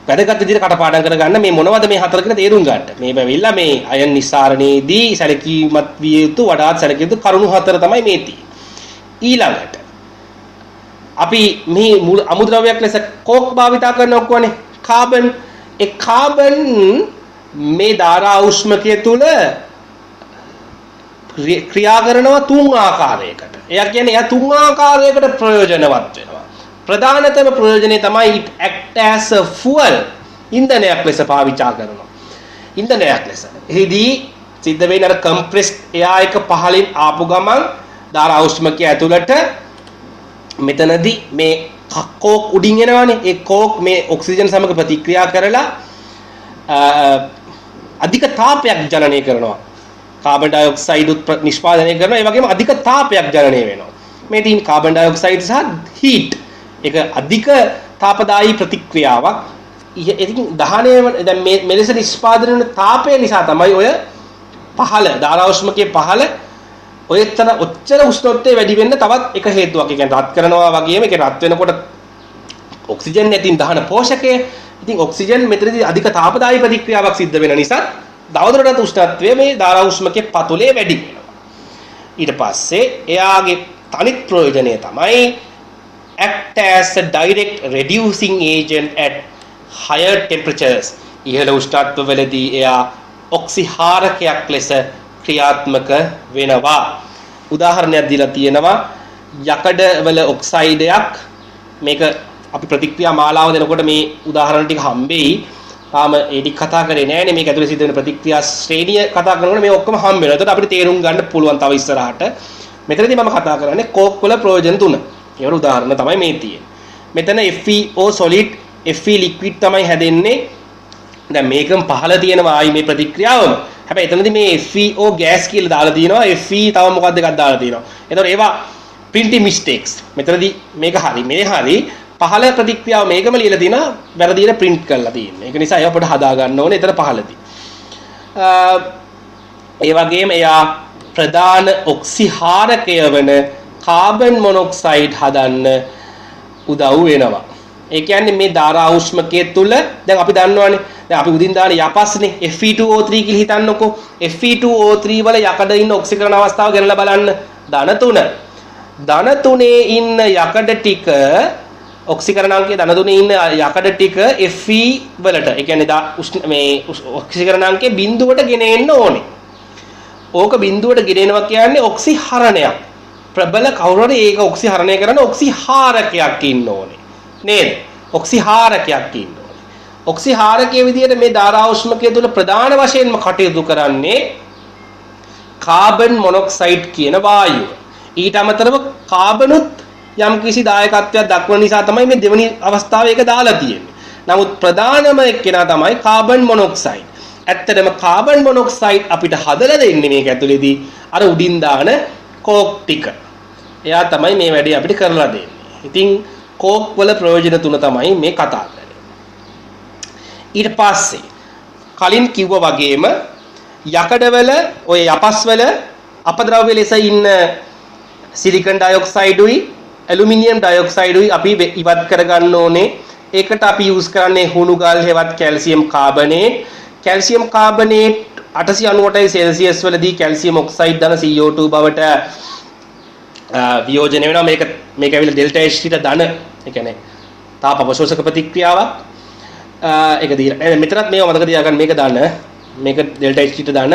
වැදගත් විදිහට කටපාඩම් කරගන්න මේ මොනවද මේ හතර කියලා තේරුම් ගන්න. මේ බැවිලා මේ අයන් නිස්සාරණයේදී සැලකීමත් විය යුතු වඩාත් සැලකිය යුතු කරුණු හතර තමයි මේ තියෙන්නේ. ඊළඟට අපි මේ අමුද්‍රව්‍යයක් ලෙස කෝක් භාවිතා කරන ඔක්කොනේ කාබන්. ඒ කාබන් මේ ධාරා උෂ්මකය තුල ක්‍රියා කරනවා තුන් ආකාරයකට. එයා කියන්නේ එයා තුන් ආකාරයකට ප්‍රයෝජනවත් වෙනවා. ප්‍රධානතම ප්‍රයෝජනය තමයි it act as a fuel. ඉන්ධනයක් ලෙස පාවිච්චි කරනවා. ඉන්ධනයක් ලෙස. එහිදී සිද්ධ වෙන අර compressed air එක පහලින් ආපු ගමන් ධාරා උෂ්මකය ඇතුළට මෙතනදී මේ කෝක් උඩින් එනවානේ. ඒ කෝක් මේ ඔක්සිජන් සමග ප්‍රතික්‍රියා කරලා අධික තාපයක් ජනනය කරනවා. කාබන් ඩයොක්සයිඩ් නිෂ්පාදනය කරනවා. ඒ වගේම අධික තාපයක් ජනනය වෙනවා. මේ තියෙන කාබන් ඩයොක්සයිඩ් සහ හීට් ඒක අධික තාපදායී ප්‍රතික්‍රියාවක්. ඉතින් දහනය දැන් මේ මෙලෙස නිෂ්පාදනය වෙන තාපය නිසා තමයි ඔය පහළ ධාරා උෂ්මකයේ පහළ ඔච්චර උෂ්ණත්වය වැඩි වෙන්න තවත් එක හේතුවක්. ඒ කියන්නේ රත් කරනවා වගේම ඒක රත් වෙනකොට ඔක්සිජන් නැතිනම් දහන පෝෂකය. ඉතින් ඔක්සිජන් මෙතනදී අධික තාපදායී ප්‍රතික්‍රියාවක් සිද්ධ වෙන නිසා දවදරටත් උෂ්ණත්වය මේ ධාරා උෂ්මකයේ පතුලේ වැඩි වෙනවා. ඊට පස්සේ එයාගේ තනිත් ප්‍රයෝජනය තමයි act as a direct reducing agent at higher temperatures. ඉහළ උෂ්ණත්ව වලදී එයා ඔක්සිහාරකයක් ලෙස ක්‍රියාත්මක වෙනවා. උදාහරණයක් දීලා තියෙනවා යකඩ වල ඔක්සයිඩයක් මේක අපි ප්‍රතික්‍රියා මාලාව දෙනකොට මේ උදාහරණ ටික හම්බෙයි. තාම ඒ ටික කතා කරේ නෑනේ. මේක ඇතුලේ සිද්ධ වෙන ප්‍රතික්‍රියා ශ්‍රේණිය කතා කරනකොට මේ ඔක්කොම හම්බ වෙනවා. එතකොට අපිට තේරුම් ගන්න පුළුවන් තව ඉස්සරහට. මෙතනදී මම කතා කරන්නේ කෝක් වල ප්‍රයෝජන තුන. ඒවල උදාහරණ තමයි මේ තියෙන්නේ. මෙතන FeO solid, Fe liquid තමයි හැදෙන්නේ. දැන් මේකම පහළ තියෙනවා ආයි මේ ප්‍රතික්‍රියාවම. හැබැයි එතනදී මේ FeO gas කියලා දාලා තියෙනවා. Fe තව මොකක්ද එකක් දාලා තියෙනවා. එතකොට ඒවා printing mistakes. මෙතනදී මේක හරි මේ හරි පහළ ප්‍රතික්‍රියාව මේකම ලියලා තියෙනවා වැරදියට print කරලා තියෙනවා. ඒක නිසා ඒව පොඩ හදා ගන්න ඕනේ එතන පහළදී. ඒ වගේම එයා ප්‍රධාන ඔක්සිහාරකය වන කාබන් මොනොක්සයිඩ් හදන්න උදව් වෙනවා. ඒ කියන්නේ මේ ධාරා උෂ්මකයේ තුල දැන් අපි දන්නවානේ දැන් අපි උදින් දාන යපස්නේ Fe2O3 කියලා හිතන්නකෝ. Fe2O3 වල යකඩ ඉන්න ඔක්සිකරණ අවස්ථාව ගණනලා බලන්න. ධන 3. ධන 3 ඉන්න යකඩ ටික ඔක්සිකරණාංකයේ ධන 3 ඉන්න යකඩ ටික Fe වලට ඒ කියන්නේ මේ ඔක්සිකරණාංකයේ බිඳුවට ගෙන එන්න ඕනේ. ඕක බිඳුවට ගෙනෙනවා කියන්නේ ඔක්සිහරණයක්. ප්‍රබල කවුරු හරි ඒක ඔක්සිහරණය කරන ඔක්සිහාරකයක් ඉන්න ඕනේ. නේද? ඔක්සිහාරකයක් ඉන්න ඕනේ. ඔක්සිහාරකයේ විදිහට මේ ධාරා උෂ්මකය තුල ප්‍රධාන වශයෙන්ම කටයුතු කරන්නේ කාබන් මොනොක්සයිඩ් කියන වායුව. ඊට අමතරව කාබනුත් යම් කිසි දායකත්වයක් දක්වන නිසා තමයි මේ දෙවෙනි අවස්ථාවේ ඒක දාලා තියෙන්නේ. නමුත් ප්‍රධානම එක්කෙනා තමයි කාබන් මොනොක්සයිඩ්. ඇත්තටම කාබන් මොනොක්සයිඩ් අපිට හදලා දෙන්නේ මේක ඇතුලේදී අර උඩින් දාන කෝක් ටික. එයා තමයි මේ වැඩේ අපිට කරලා දෙන්නේ. ඉතින් කෝක් වල ප්‍රයෝජන තුන තමයි මේ කතා කරන්නේ. ඊට පස්සේ කලින් කිව්වා වගේම යකඩවල ඔය යපස්වල අපද්‍රව්‍ය ලෙස ඉන්න සිලිකන් ඩයොක්සයිඩුයි ඇලුමිනියම් ඩයොක්සයිඩුයි අපි ඉවත් කරගන්න ඕනේ. ඒකට අපි යූස් කරන්නේ හුණු ගල් හෙවත් calcium carbonate. Calcium carbonate 898 Celsius වලදී කැල්සියම් ඔක්සයිඩ් ධන CO2 බවට වියෝජනය වෙනවා. මේක ඇවිල්ලා ඩෙල්ටා H ට ධන, ඒ කියන්නේ තාප අවශෝෂක ප්‍රතික්‍රියාවක්. ඒක දීලා මෙතනත් මේව මතක තියාගන්න. මේක ධන, මේක ඩෙල්ටා H ට ධන,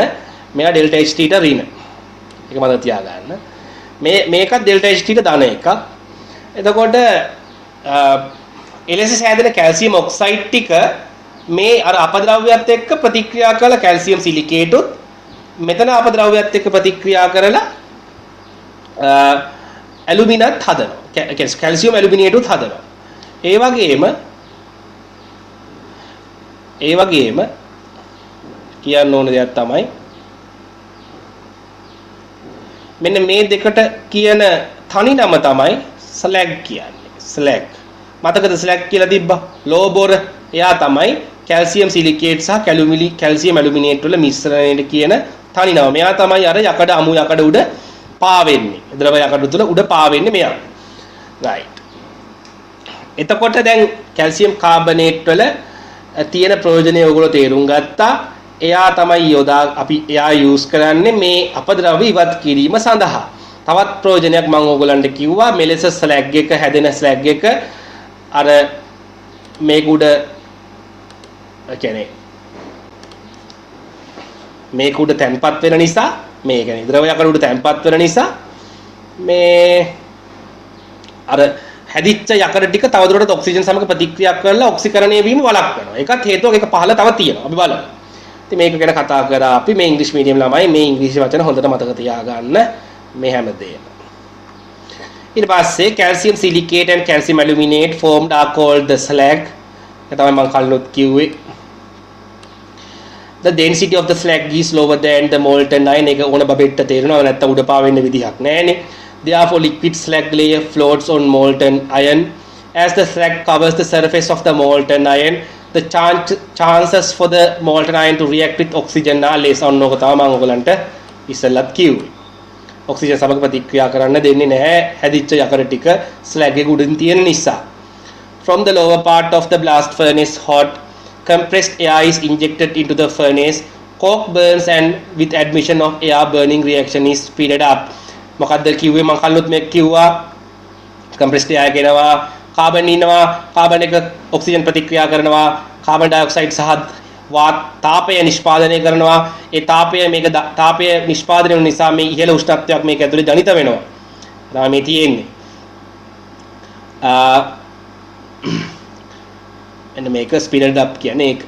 මේක ඩෙල්ටා H ට ඍණ. ඒක මතක තියාගන්න. මේකත් ඩෙල්ටා H ට ධන එකක්. එතකොට එලෙස සෑදෙන කැල්සියම් ඔක්සයිඩ් ටික මේ අර අපද්‍රව්‍යයත් එක්ක ප්‍රතික්‍රියා කරලා කැල්සියම් සිලිකේටුත් මෙතන අපද්‍රව්‍යයත් එක්ක ප්‍රතික්‍රියා කරලා ඇලුමිනත් හදනවා. කැල්සියම් ඇලුමිනේටුත් හදනවා. ඒ වගේම කියන්න ඕන දෙයක් තමයි මෙන්න මේ දෙකට කියන තනි නම තමයි ස්ලැග් කියන්නේ. ස්ලැග් මතකද ස්ලැග් කියලා තිබ්බා? ලෝ බොර එයා තමයි කැල්සියම් සිලිකේට් සහ කැල්සියම් ඇලුමිනේට් වල මිශ්‍රණයට කියන තනි නම. මෙයා තමයි අර යකඩ අමු යකඩ උඩ පාවෙන්නේ. ද්‍රව යකඩ තුල උඩ පාවෙන්නේ මෙයා. right. එතකොට දැන් කැල්සියම් කාබනේට් වල තියෙන ප්‍රයෝජනය ඔයගොල්ලෝ තේරුම් ගත්තා. එයා තමයි අපි යූස් කරන්නේ මේ අපද්‍රව්‍ය ඉවත් කිරීම සඳහා. තවත් ප්‍රයෝජනයක් මම ඕගොල්ලන්ට කිව්වා. මෙලෙස ස්ලැග් එක හැදෙන ස්ලැග් එක අර මේක උඩ කියන්නේ මේක උඩ තැන්පත් වෙන නිසා, මේ කියන්නේ ද්‍රව යකඩ උඩ තැන්පත් වෙන නිසා මේ අර හැදිච්ච යකඩ ටික තවදුරටත් ඔක්සිජන් සමග ප්‍රතික්‍රියා කරලා ඔක්සිකරණය වීම වළක්වනවා. ඒකත් හේතුවක් එක පහළ තව තියෙනවා. අපි බලමු. ඉතින් මේක ගැන කතා කරා අපි. මේ ඉංග්‍රීසි මීඩියම් ළමයි මේ ඉංග්‍රීසි වචන හොඳට මතක තියාගන්න මේ හැමදේම. ඊට පස්සේ calcium silicate and calcium aluminate formed are called the slag. ඒක තමයි මම කලිනුත් කිව්වේ. The density of the slag is lower than the molten iron. ඒක ඕන බබෙට්ට තේරෙනවා. නැත්තම් උඩ පාවෙන්න විදිහක් නැහැනේ. Therefore, liquid slag layer floats on molten iron. As the slag covers the surface of the molten iron, the chances for the molten iron to react with oxygen are less. ඔන්නෝක තමයි මම ඔයගලන්ට ඉස්සෙල්ලත් කිව්වේ. ඔක්සිජන් සමග ප්‍රතික්‍රියා කරන්න දෙන්නේ නැහැ හැදිච්ච යකඩ ටික slag එක උඩින් තියෙන නිසා. From the lower part of the blast furnace, hot compressed air is injected into the furnace. Coke burns and with admission of air, burning reaction is speeded up. මොකද්ද කිව්වේ? මම කලිනුත් මේක කිව්වා. compressed air කියනවා කාබන් ඉන්නවා, carbon එක oxygen ප්‍රතික්‍රියා කරනවා, කාබන් ඩයොක්සයිඩ් සහ තාපය නිෂ්පාදනය කරනවා. ඒ තාපය නිෂ්පාදනය වෙන නිසා මේ ඉහළ උෂ්ණත්වයක් මේක ඇතුලේ ජනිත වෙනවා. තමයි මේ තියෙන්නේ. and මේක speeded up කියන්නේ ඒක.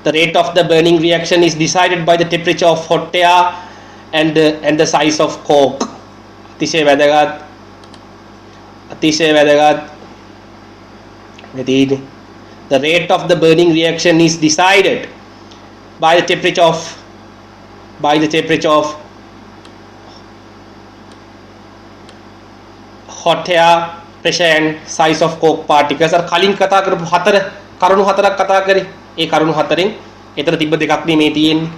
The rate of the burning reaction is decided by the temperature of hot air and the size of coke. අතිශය වැදගත්. The rate of the burning reaction is decided by the temperature of hot air, pressure and size of coke particles. අර කලින් කතා කරපු කරුණු හතරක් කතා කරේ. ඒ කරුණු හතරෙන් එතන තිබ්බ දෙකක් නේ මේ තියෙන්නේ.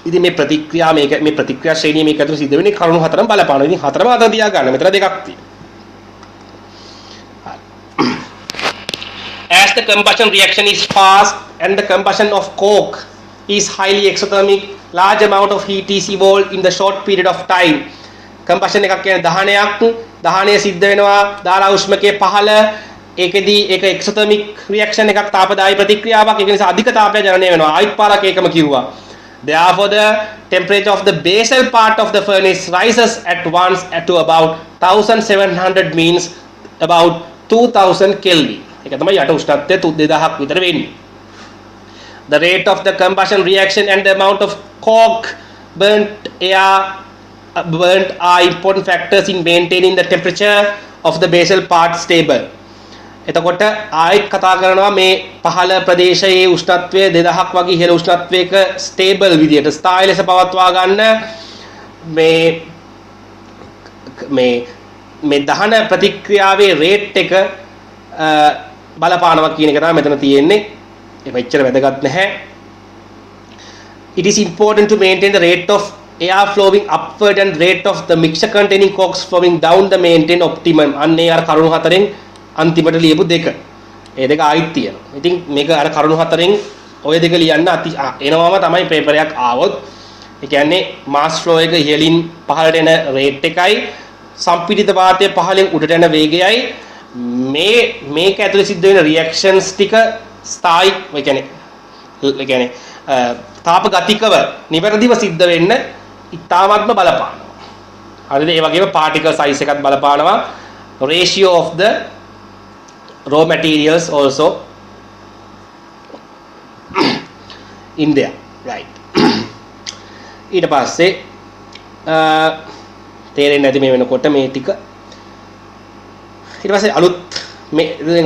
ඉතින් මේ ප්‍රතික්‍රියා ශ්‍රේණිය මේක ඇතුළේ සිද්ධ වෙන්නේ කරුණු හතරම බලපානවා. ඉතින් හතරම අත තියා ගන්න. මෙතන දෙකක් තියෙනවා. As the combustion reaction is fast and the combustion of coke is highly exothermic, large amount of heat is evolved in the short period of time. Combustion එකක් කියන්නේ දහනය සිද්ධ වෙනවා ධාරා උෂ්මකයේ පහළ. ඒකෙදී ඒක exothermic reaction එකක්, තාපදායී ප්‍රතික්‍රියාවක්. ඒක නිසා අධික තාපය ජනනය වෙනවා. ආයිත් පාරක් ඒකම කිව්වා. Therefore, the temperature of the basal part of the furnace rises at once to about 1700, means about 2000 Kelvin. ඒක තමයි යට උෂ්ණත්වය 2000ක් විතර වෙන්නේ. The rate of the combustion reaction and the amount of coke burnt are important factors in maintaining the temperature of the basal part stable. එතකොට ආයෙත් කතා කරනවා මේ පහළ ප්‍රදේශයේ උෂ්ණත්වය 2000ක් වගේ ඉහළ උෂ්ණත්වයක ස්ටේබල් විදියට ස්ථායි ලෙස පවත්වා ගන්න මේ දහන ප්‍රතික්‍රියාවේ රේට් එක බලපානවා කියන එක තමයි මෙතන තියෙන්නේ. ඒක එච්චර වැදගත් නැහැ. it is important to maintain the rate of air flowing upward and rate of the mixture containing corks flowing down the maintain optimum. අන්න ඒ අර කරුණු හතරෙන් අන්තිමට ලියපු දෙක. ඒ දෙක ආයිත් තියෙනවා. ඉතින් මේක අර කරුණු හතරෙන් ඔය දෙක ලියන්න එනවාම තමයි පේපර් එකක් ආවොත්. ඒ කියන්නේ මාස් ෆ්ලෝ එක ඉහළින් පහළට එන රේට් එකයි සම්පීඩිත වාතය පහළින් උඩට යන වේගයයි මේක ඇතුලේ සිද්ධ වෙන රියැක්ෂන්ස් ටික ස්ථායි ඒ කියන්නේ තාප ගතිකව නිවැරදිව සිද්ධ වෙන්න ඉතාමත්ම බලපානවා. හරිද? ඒ වගේම පාටිකල් සයිස් එකත් බලපානවා. ratio of the raw materials also in there, right? ඊට පස්සේ තේරෙන්නේ නැති මේ වෙනකොට මේ ටික ඊට පස්සේ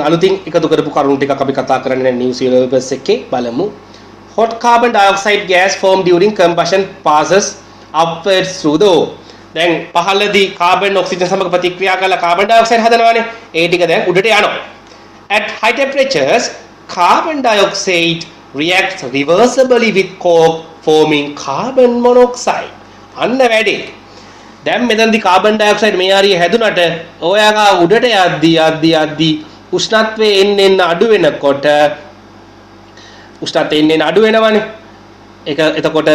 අලුතින් එකතු කරපු කරුණු ටිකක් අපි කතා කරන්නේ new syllabus එකේ බලමු. Hot carbon dioxide gas formed during combustion passes upwards through the ore. දැන් පහළදී carbon oxygen සමග ප්‍රතික්‍රියා කරලා carbon dioxide හදනවානේ. ඒ ටික දැන් උඩට යනවා. At high temperatures, carbon dioxide reacts reversibly with coke forming carbon monoxide. අන්න වැඩි. දැන් මෙතනදී carbon dioxide මේ හරිය හැදුනට ඔයාලා උඩට යද්දී උෂ්ණත්වය එන්න අඩු වෙනකොට උෂ්ණත්වය එන්න අඩු වෙනවනේ. ඒක එතකොට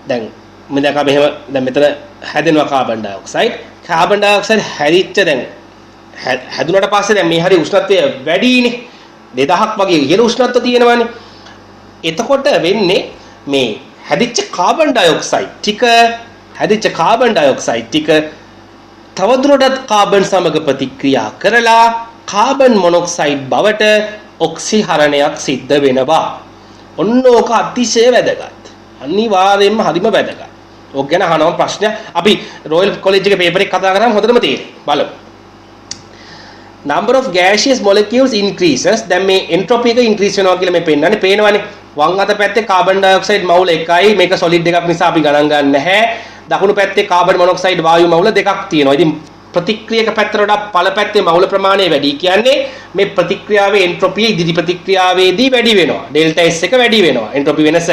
දැන් මෙතන මෙහෙම දැන් මෙතන හැදෙනවා carbon dioxide. carbon dioxide හැදිච්ච දැන් හැදුනට පස්සේ දැන් මේ හරිය උෂ්ණත්වය වැඩිනේ. 2000ක් වගේ ඉහළ උෂ්ණත්වය තියෙනවානේ. එතකොට වෙන්නේ මේ හැදිච්ච carbon dioxide ටික තවදුරටත් කාබන් සමග ප්‍රතික්‍රියා කරලා කාබන් මොනොක්සයිඩ් බවට ඔක්සිහරණයක් සිද්ධ වෙනවා. ඔන්න ඕක අතිශය වැදගත්. අනිවාර්යයෙන්ම හරිම වැදගත්. ඕක ගැන අහනම ප්‍රශ්න අපි රොයල් කොලෙජ් එකේ පේපර් එක කතා කරාම හොඳටම තේරෙයි. බලමු. number of gaseous molecules increases. දැන් මේ entropy එක increase වෙනවා කියලා මේ පෙන්නන්නේ. පේනවනේ. වම් අත පැත්තේ carbon dioxide මවුල එකයි. මේක solid එකක් නිසා අපි ගණන් ගන්න නැහැ. දකුණු පැත්තේ carbon monoxide වායු මවුල දෙකක් තියෙනවා. ඉතින් ප්‍රතික්‍රියක පැත්තට වඩා ඵල පැත්තේ මවුල ප්‍රමාණය වැඩි. කියන්නේ මේ ප්‍රතික්‍රියාවේ entropy ඉදිරි ප්‍රතික්‍රියාවේදී වැඩි වෙනවා. delta S එක වැඩි වෙනවා. entropy වෙනස.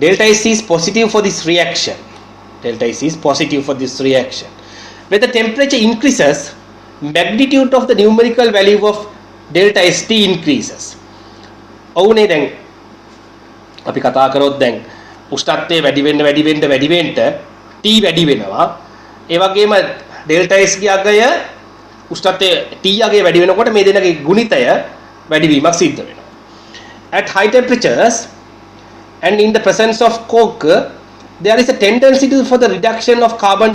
delta S is positive for this reaction. When the temperature increases, magnitude of the numerical value of delta ST increases. ඔවුනේ දැන් අපි කතා කරොත් දැන් උෂ්ණත්වය වැඩි වෙන්න T වැඩි වෙනවා. ඒ වගේම delta S ගේ අගය උෂ්ණත්වය T අගය වැඩි වෙනකොට මේ දෙනගේ ගුණිතය වැඩි වීමක් සිද්ධ වෙනවා. At high temperatures and in the presence of coke, there is a tendency for the reduction of carbon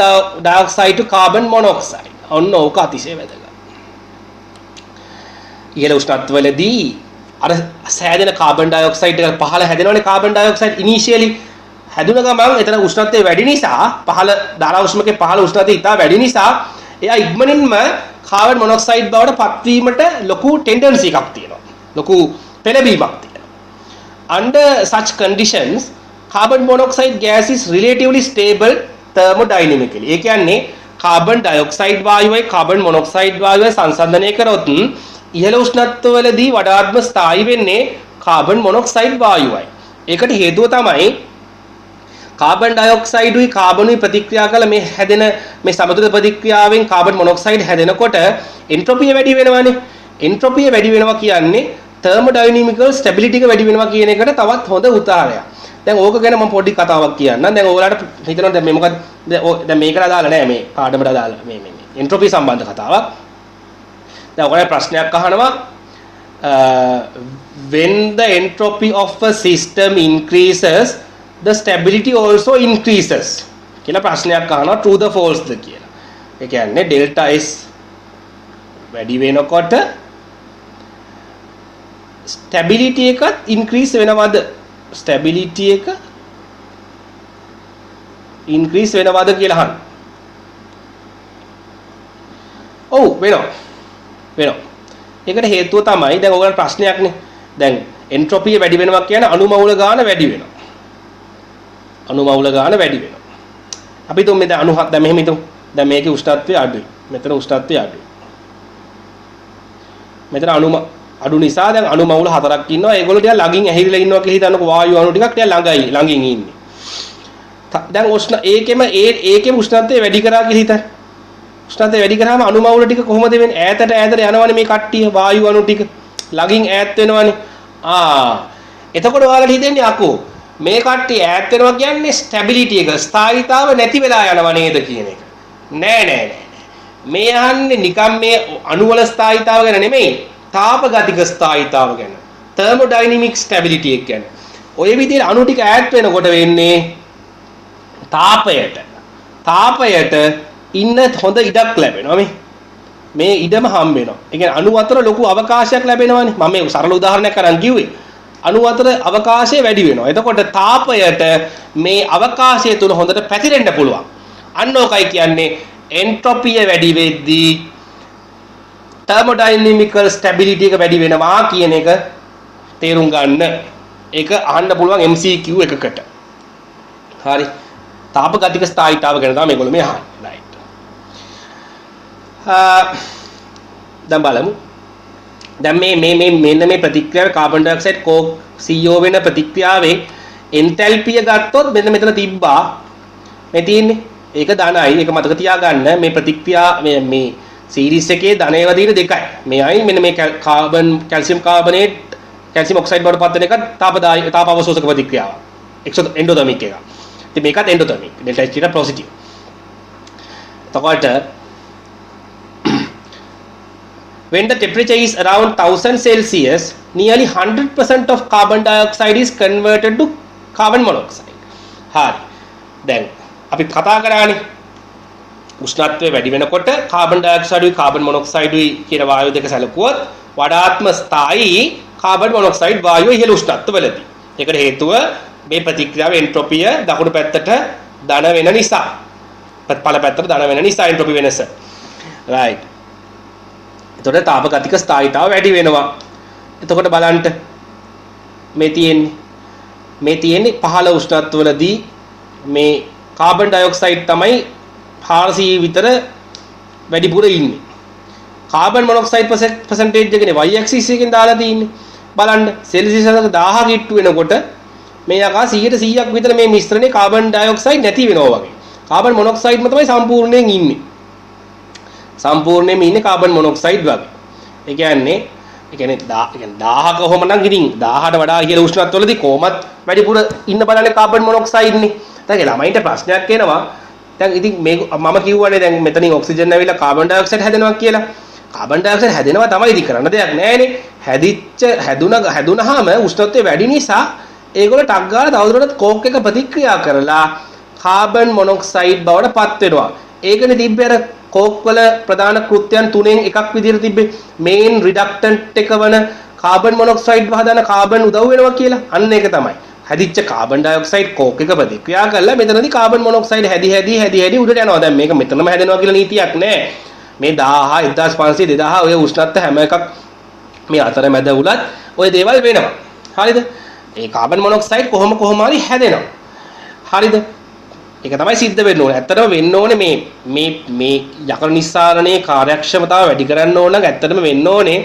dioxide to carbon monoxide. ඔන්න ඕක අතිශය වැදගත්. ඉහළ උෂ්ණත්වවලදී අර සෑදෙන carbon dioxide එක පහළ හැදෙනවනේ carbon dioxide initially හැදුන ගමන් එතන උෂ්ණත්වය වැඩි නිසා පහළ ධාරා උෂ්ණකේ පහළ උෂ්ණත්වය ඉතා වැඩි නිසා එයා ඉක්මනින්ම carbon monoxide බවට පත්වීමට ලොකු tendency එකක් තියෙනවා. ලොකු පෙළඹීමක් තියෙනවා. Under such conditions, carbon monoxide gas is relatively stable thermodynamically. ඒ කියන්නේ carbon dioxide වායුවයි carbon monoxide වායුවයි සංසන්දනය කරොත් ඉහළ උෂ්ණත්වවලදී වඩාත්ම ස්ථායි වෙන්නේ carbon monoxide වායුවයි. ඒකට හේතුව තමයි carbon dioxide උයි carbon උයි ප්‍රතික්‍රියා කළ මේ හැදෙන මේ සමතුලිත ප්‍රතික්‍රියාවෙන් carbon monoxide හැදෙනකොට entropy වැඩි වෙනවානේ. entropy වැඩි වෙනවා කියන්නේ thermodynamical stability එක වැඩි වෙනවා කියන එකට තවත් හොඳ උදාහරණයක්. දැන් ඕක ගැන මම පොඩි කතාවක් කියන්නම්. දැන් ඔයාලට හිතනවා දැන් මේ මොකද දැන් මේකට අදාළ නැහැ මේ පාඩමට අදාළ මේ entropy සම්බන්ධ කතාවක්. දැන් ඔයාලා ප්‍රශ්නයක් අහනවා when the entropy of a system increases, the stability also increases කියලා ප්‍රශ්නයක් අහනවා. true the false ද කියලා. ඒ කියන්නේ delta S වැඩි වෙනකොට stability එකත් increase වෙනවද? stability එක increase වෙනවද කියලා අහන්න. ඔව් වෙනවා. ඒකට හේතුව තමයි දැන් ඔයගොල්ලන් ප්‍රශ්නයක්නේ. දැන් entropy වැඩි වෙනවා කියන්නේ අණු මවුල ගාන වැඩි වෙනවා. අපි තුන් මේ දැන් අණු හත් දැන් මෙහෙම හිතමු. දැන් මේකේ උෂ්ණත්වය අඩුයි. මෙතන උෂ්ණත්වය අඩුයි. මෙතන අඩු නිසා දැන් අණු මවුල 4ක් ඉන්නවා. ඒගොල්ලෝ ටිකක් ළඟින් ඇහිරිලා ඉන්නවා කියලා හිතන්නකො වායු අණු ටිකක් ළඟින් ඉන්නේ. දැන් ඒකෙම උෂ්ණත්වය වැඩි කරා කියලා හිතන්න. උෂ්ණත්වය වැඩි කරාම අණු මවුල ටික කොහොමද වෙන්නේ? ඈතට යනවනේ මේ කට්ටිය වායු අණු ටික. ළඟින් ඈත් වෙනවනේ. එතකොට ඔයාලට හිතෙන්නේ අකෝ මේ කට්ටිය ඈත් වෙනවා කියන්නේ ස්ටැබිලිටි එක ස්ථායීතාව නැති වෙලා යනවා නේද කියන එක. නෑ. මේ අහන්නේ නිකම් මේ අණු වල ස්ථායීතාව ගැන නෙමෙයි. තාපගතික ස්ථායීතාව ගැන. තර්මෝඩයිනමික් ස්ටැබිලිටි එක ගැන. ඔය විදිහට අණු ටික ඈත් වෙනකොට වෙන්නේ තාපයට ඉන්න හොඳ ඉඩක් ලැබෙනවා මේ ඉඩම හම්බ වෙනවා. ඒ කියන්නේ අණු අතර ලොකු අවකාශයක් ලැබෙනවානේ. මම මේ සරල උදාහරණයක් අරන් කිව්වේ. අණු අතර අවකාශය වැඩි වෙනවා. එතකොට තාපයට මේ අවකාශය තුල හොඳට පැතිරෙන්න පුළුවන්. අන්න ඕකයි කියන්නේ එන්ට්‍රොපිය වැඩි වෙද්දී thermodynamical stability එක වැඩි වෙනවා කියන එක තේරුම් ගන්න. ඒක අහන්න පුළුවන් MCQ එකකට. හරි. තාපගතික ස්ථායීතාව ගැන තමයි මේගොල්ලෝ මේ අහන්නේ. right. දැන් බලමු. දැන් මෙන්න මේ ප්‍රතික්‍රියාවේ කාබන් ඩයොක්සයිඩ් කෝක් CO වෙන ප්‍රතික්‍රියාවේ එන්තැල්පිය ගත්තොත් මෙතන තිබ්බා මේ තියෙන්නේ. ඒක ධනයි. ඒක මතක තියාගන්න. මේ ප්‍රතික්‍රියා මේ සීරීස් එකේ ධනයව දින දෙකයි. මේ අයින් මෙන්න මේ කැල්සියම් කාබනේට් කැල්සියම් ඔක්සයිඩ් බවට පත් වෙන එක තාප අවශෝෂක ප්‍රතික්‍රියාවක්. එන්ඩෝතර්මික් එක. ඉතින් මේකත් එන්ඩෝතර්මික්. Delta H positive. එතකොට when the temperature is around 1000 Celsius, nearly 100% of carbon dioxide is converted to carbon monoxide. හරි. දැන් අපි කතා කරානේ උෂ්ණත්වය වැඩි වෙනකොට කාබන් ඩයොක්සයිඩ් උයි කාබන් මොනොක්සයිඩ් උයි කියන වායු දෙක සැලකුවොත් වඩාත්ම ස්ථායී කාබන් මොනොක්සයිඩ් වායුව ඉහළ උෂ්ණත්වවලදී. ඒකට හේතුව මේ ප්‍රතික්‍රියාවේ එන්ට්‍රොපිය දකුණු පැත්තට ධන වෙන නිසා. පළ පැත්තට ධන වෙන නිසා එන්ට්‍රොපි වෙනස. right. එතකොට තාපගතික ස්ථායීතාව වැඩි වෙනවා. එතකොට බලන්න මේ තියෙන්නේ පහළ උෂ්ණත්වවලදී මේ කාබන් ඩයොක්සයිඩ් තමයි 400 විතර වැඩිපුර ඉන්නේ. කාබන් මොනොක්සයිඩ් percentage එකනේ y axis එකෙන් දාලා තියෙන්නේ. බලන්න සෙල්සියස් 1000 කිට්ටු වෙනකොට මේ යකා 100%ක් විතර මේ මිශ්‍රණේ කාබන් ඩයොක්සයිඩ් නැති වෙනවා වගේ. කාබන් මොනොක්සයිඩ්ම තමයි සම්පූර්ණයෙන් ඉන්නේ. සම්පූර්ණයෙන්ම ඉන්නේ කාබන් මොනොක්සයිඩ් වගේ. ඒ කියන්නේ 1000 කොහොමනම් ඉතින් 1000ට වඩා ඉහළ උෂ්ණත්වවලදී කොහොමත් වැඩිපුර ඉන්න බලන්නේ කාබන් මොනොක්සයිඩ්නේ. දැන් ළමයින්ට ප්‍රශ්නයක් එනවා. දැන් ඉතින් මේ මම කිව්වනේ දැන් මෙතනින් ඔක්සිජන් ඇවිල්ලා කාබන් ඩයොක්සයිඩ් හැදෙනවා කියලා. කාබන් ඩයොක්සයිඩ් හැදෙනවා තමයි ඉතින් කරන්න දෙයක් නැහැනේ. හැදුනහම උෂ්ණත්වය වැඩි නිසා ඒගොල්ලෝ ටක් ගාලා තවදුරටත් කෝක් එක ප්‍රතික්‍රියා කරලා කාබන් මොනොක්සයිඩ් බවට පත් වෙනවා. ඒකනේ තිබ්බේ අර කෝක් වල ප්‍රධාන කෘත්‍යයන් තුනෙන් එකක් විදිහට තිබ්බේ මේන් රිඩක්ටන්ට් එක වන කාබන් මොනොක්සයිඩ් හදන කාබන් උදව් වෙනවා කියලා. අන්න ඒක තමයි. හැදිච්ච කාබන් ඩයොක්සයිඩ් කෝක් එක ප්‍රතික්‍රියා කරලා මෙතනදී කාබන් මොනොක්සයිඩ් හැදි උඩට යනවා. දැන් මේක මෙතනම හැදෙනවා කියලා නීතියක් නැහැ. මේ 1000 1500 2000 ඔය උෂ්ණත්ව හැම එකක් මේ අතරමැද උලත් ඔය දේවල් වෙනවා. හරිද? ඒ කාබන් මොනොක්සයිඩ් කොහොම හරි හැදෙනවා. හරිද? ඒක තමයි සිද්ධ වෙන්න ඕනේ. ඇත්තටම වෙන්න ඕනේ මේ යකඩ නිස්සාරණයේ කාර්යක්ෂමතාව වැඩි කරන්න ඕන නම් ඇත්තටම වෙන්න ඕනේ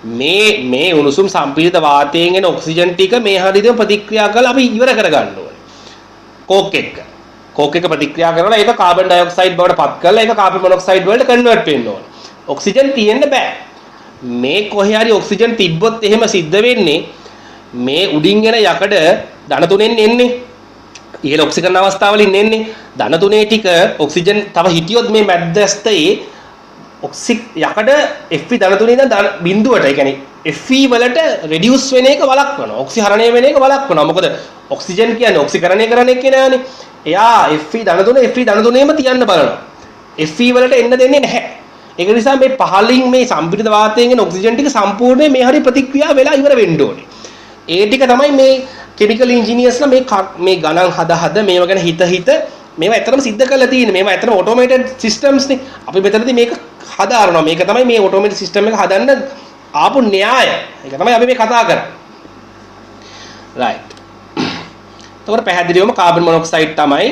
මේ උණුසුම් සම්පීඩිත වාතයෙන් එන ඔක්සිජන් ටික මේ හරියටම ප්‍රතික්‍රියා කරලා අපි ඉවර කරගන්න ඕනේ. කෝක් එක ප්‍රතික්‍රියා කරලා ඒක කාබන් ඩයොක්සයිඩ් බවට පත් කරලා ඒක කාබන් මොනොක්සයිඩ් වලට කන්වර්ට් වෙන්න ඕනේ. ඔක්සිජන් තියෙන්න බෑ. මේ කොහේ හරි ඔක්සිජන් තිබ්බොත් එහෙම සිද්ධ වෙන්නේ මේ උඩින් එන යකඩ ධන තුනෙන් එන්නේ. ඉහළ ඔක්සිජන් අවස්ථාවලින් එන්නේ. ධන තුනේ ටික ඔක්සිජන් තව හිටියොත් මේ මැද්දස්තේ යකඩ Fe ධන තුනේ ඉඳන් බිඳුවට ඒ කියන්නේ Fe වලට රෙඩියුස් වෙන එක වළක්වනවා. ඔක්සිහරණය වෙන එක වළක්වනවා. මොකද ඔක්සිජන් කියන්නේ ඔක්සිකරණය කරන එක නෑනේ. එයා Fe ධන තුනේම තියන්න බලනවා. Fe වලට එන්න දෙන්නේ නැහැ. ඒක නිසා මේ පහලින් මේ සම්පීඩිත වාතයෙන් එන ඔක්සිජන් ටික සම්පූර්ණයෙන් මේ හරිය ප්‍රතික්‍රියා වෙලා ඉවර වෙන්න ඕනේ. ඒ ටික තමයි මේ කෙමිකල් ඉන්ජිනියර්ස්ලා මේ ගණන් හද මේවා ගැන හිත මේවා ඇත්තටම සිද්ධ කරලා තියෙන්නේ. මේවා ඇත්තටම ඔටෝමේටඩ් සිස්ටම්ස් නේ. අපි මෙතනදී මේක හදාරනවා. මේක තමයි මේ ඔටෝමේටඩ් සිස්ටම් එක හදන්න ආපු න්‍යාය. ඒක තමයි අපි මේ කතා කරන්නේ. රයිට්. එතකොට පැහැදිලිවම කාබන් මොනොක්සයිඩ් තමයි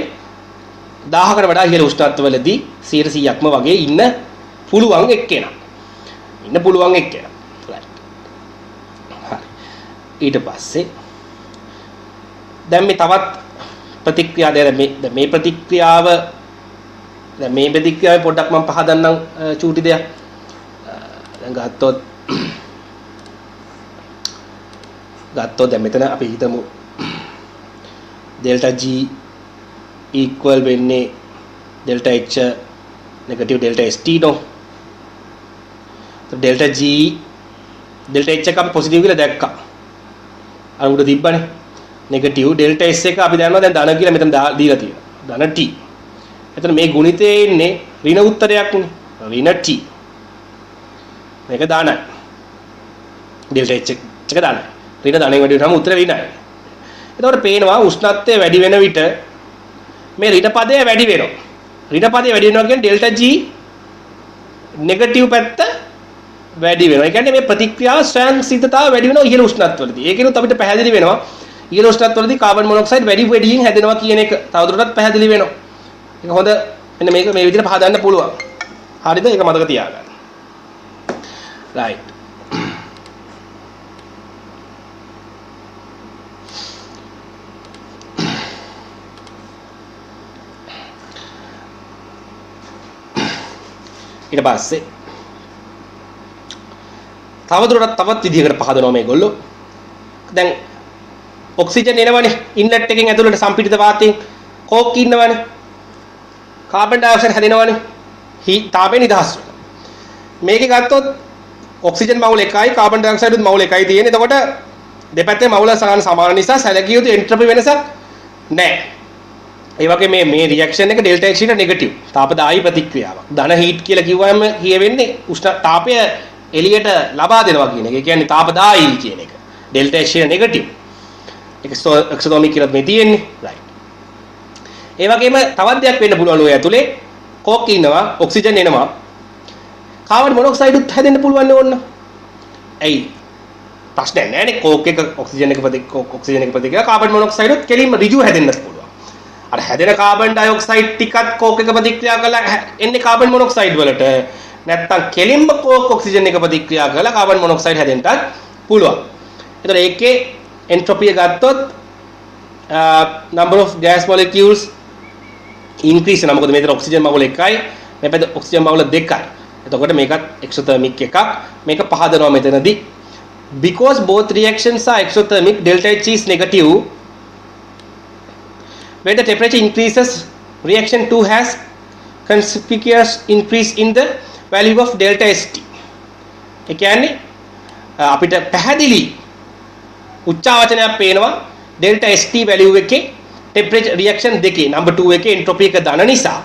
1000කට වඩා ඉහළ උෂ්ණත්වවලදී 100%ක්ම වගේ ඉන්න පුළුවන් එක්කෙනා. රයිට්. ඊට පස්සේ දැන් මේ තවත් ප්‍රතික්‍රියා දැන් මේ ප්‍රතික්‍රියාව දැන් මේ ප්‍රතික්‍රියාවේ පොඩ්ඩක් මම පහදන්නම් චූටි දෙයක්. දැන් ගත්තොත් දැන් මෙතන අපි හිතමු delta G equal වෙන්නේ delta H negative delta ST නෝ. delta H එක අපි පොසිටිව් කියලා දැක්කා. අර උඩ තිබ්බනේ. නෙගටිව් delta S එක අපි දන්නවා දැන් ධන කියලා මෙතන දීලා තියෙනවා. ධන T. එතන මේ ගුණිතයේ ඉන්නේ ඍණ උත්තරයක් නේ. ඍණ T. මේක ධනයි. delta H එක ධනයි. ඍණ ධනෙන් වැඩි වෙනම උත්තර ඍණයි. එතකොට පේනවා උෂ්ණත්වය වැඩි වෙන විට මේ ඍණ පදය වැඩි වෙනවා. ඍණ පදය වැඩි වෙනවා කියන්නේ delta G නෙගටිව් පැත්ත වැඩි වෙනවා. ඒ කියන්නේ මේ ප්‍රතික්‍රියාව ස්වයංසිද්ධතාව වැඩි වෙනවා ඉහළ උෂ්ණත්වවලදී. ඒකිනුත් අපිට පැහැදිලි වෙනවා ඉහළ උෂ්ණත්වවලදී කාබන් මොනොක්සයිඩ් වැඩියෙන් හැදෙනවා කියන එක තවදුරටත් පැහැදිලි වෙනවා. ඒක හොඳ මෙන්න මේක මේ විදිහට පහදන්න පුළුවන්. හරිද? ඒක මතක තියාගන්න. right. ඊට පස්සේ තවදුරටත් තවත් විදිහකට පහදනවා මේගොල්ලෝ. දැන් ඔක්සිජන් එනවනේ ඉන්ලට් එකෙන් ඇතුළට සම්පීඩිත වාතයෙන් කෝක් ඉන්නවනේ කාබන් ඩයොක්සයිඩ් හැදෙනවනේ තාපේ නිදහස් වෙනවා. මේකේ ගත්තොත් ඔක්සිජන් මවුල එකයි කාබන් ඩයොක්සයිඩ් මවුල එකයි තියෙන්නේ. එතකොට දෙපැත්තේ මවුල සමාන නිසා සැලකිය යුතු එන්ට්‍රොපි වෙනසක් නැහැ. ඒ වගේ මේ රියැක්ෂන් එක ඩෙල්ටා H ට නෙගටිව් තාපදායී ප්‍රතික්‍රියාවක්. ධන හීට් කියලා කිව්වම කියවෙන්නේ උෂ්ණ තාපය එළියට ලබා දෙනවා කියන එක. ඒ කියන්නේ තාපදායී කියන එක. Delta H negative. ඒක එක්සොතොමික් කියලා මේ තියෙන්නේ. right. ඒ වගේම තවත් දෙයක් වෙන්න පුළුවන් ඔය ඇතුලේ කෝක් ඉන්නවා ඔක්සිජන් එනවා. කාබන් මොනොක්සයිඩ් උත් හැදෙන්න පුළුවන් නේ ඕන්න. ඇයි? ප්‍රශ්නයක් නැහැ නේ කෝක් එක ඔක්සිජන් එක ප්‍රතික්‍රියා කාබන් මොනොක්සයිඩ් උත් කෙලින්ම ඍජුව හැදෙන්නත් පුළුවන්. අර හැදෙන කාබන් ඩයොක්සයිඩ් ටිකත් කෝක් එක ප්‍රතික්‍රියා කරලා එන්නේ කාබන් මොනොක්සයිඩ් වලට. නැත්තම් කෙලින්ම කෝක් ඔක්සිජන් එක ප්‍රතික්‍රියා කරලා කාබන් මොනොක්සයිඩ් හැදෙන්නත් පුළුවන්. එතකොට ඒකේ එන්ට්‍රොපිය ගත්තොත් number of gas molecules increase වෙනවා. මොකද මෙතන ඔක්සිජන් මවුල එකයි මේ පැත්තේ ඔක්සිජන් මවුල දෙකයි. එතකොට මේකත් exothermic එකක්. මේක පහදනවා මෙතනදී. Because both reactions are exothermic, delta H is negative. When the temperature increases, reaction 2 has conspicuous increase in the value of delta ST. ඒ කියන්නේ අපිට පැහැදිලි උච්චාවචනයක් පේනවා delta ST value එකේ temperature reaction දෙකේ number 2 එකේ entropy එක ධන නිසා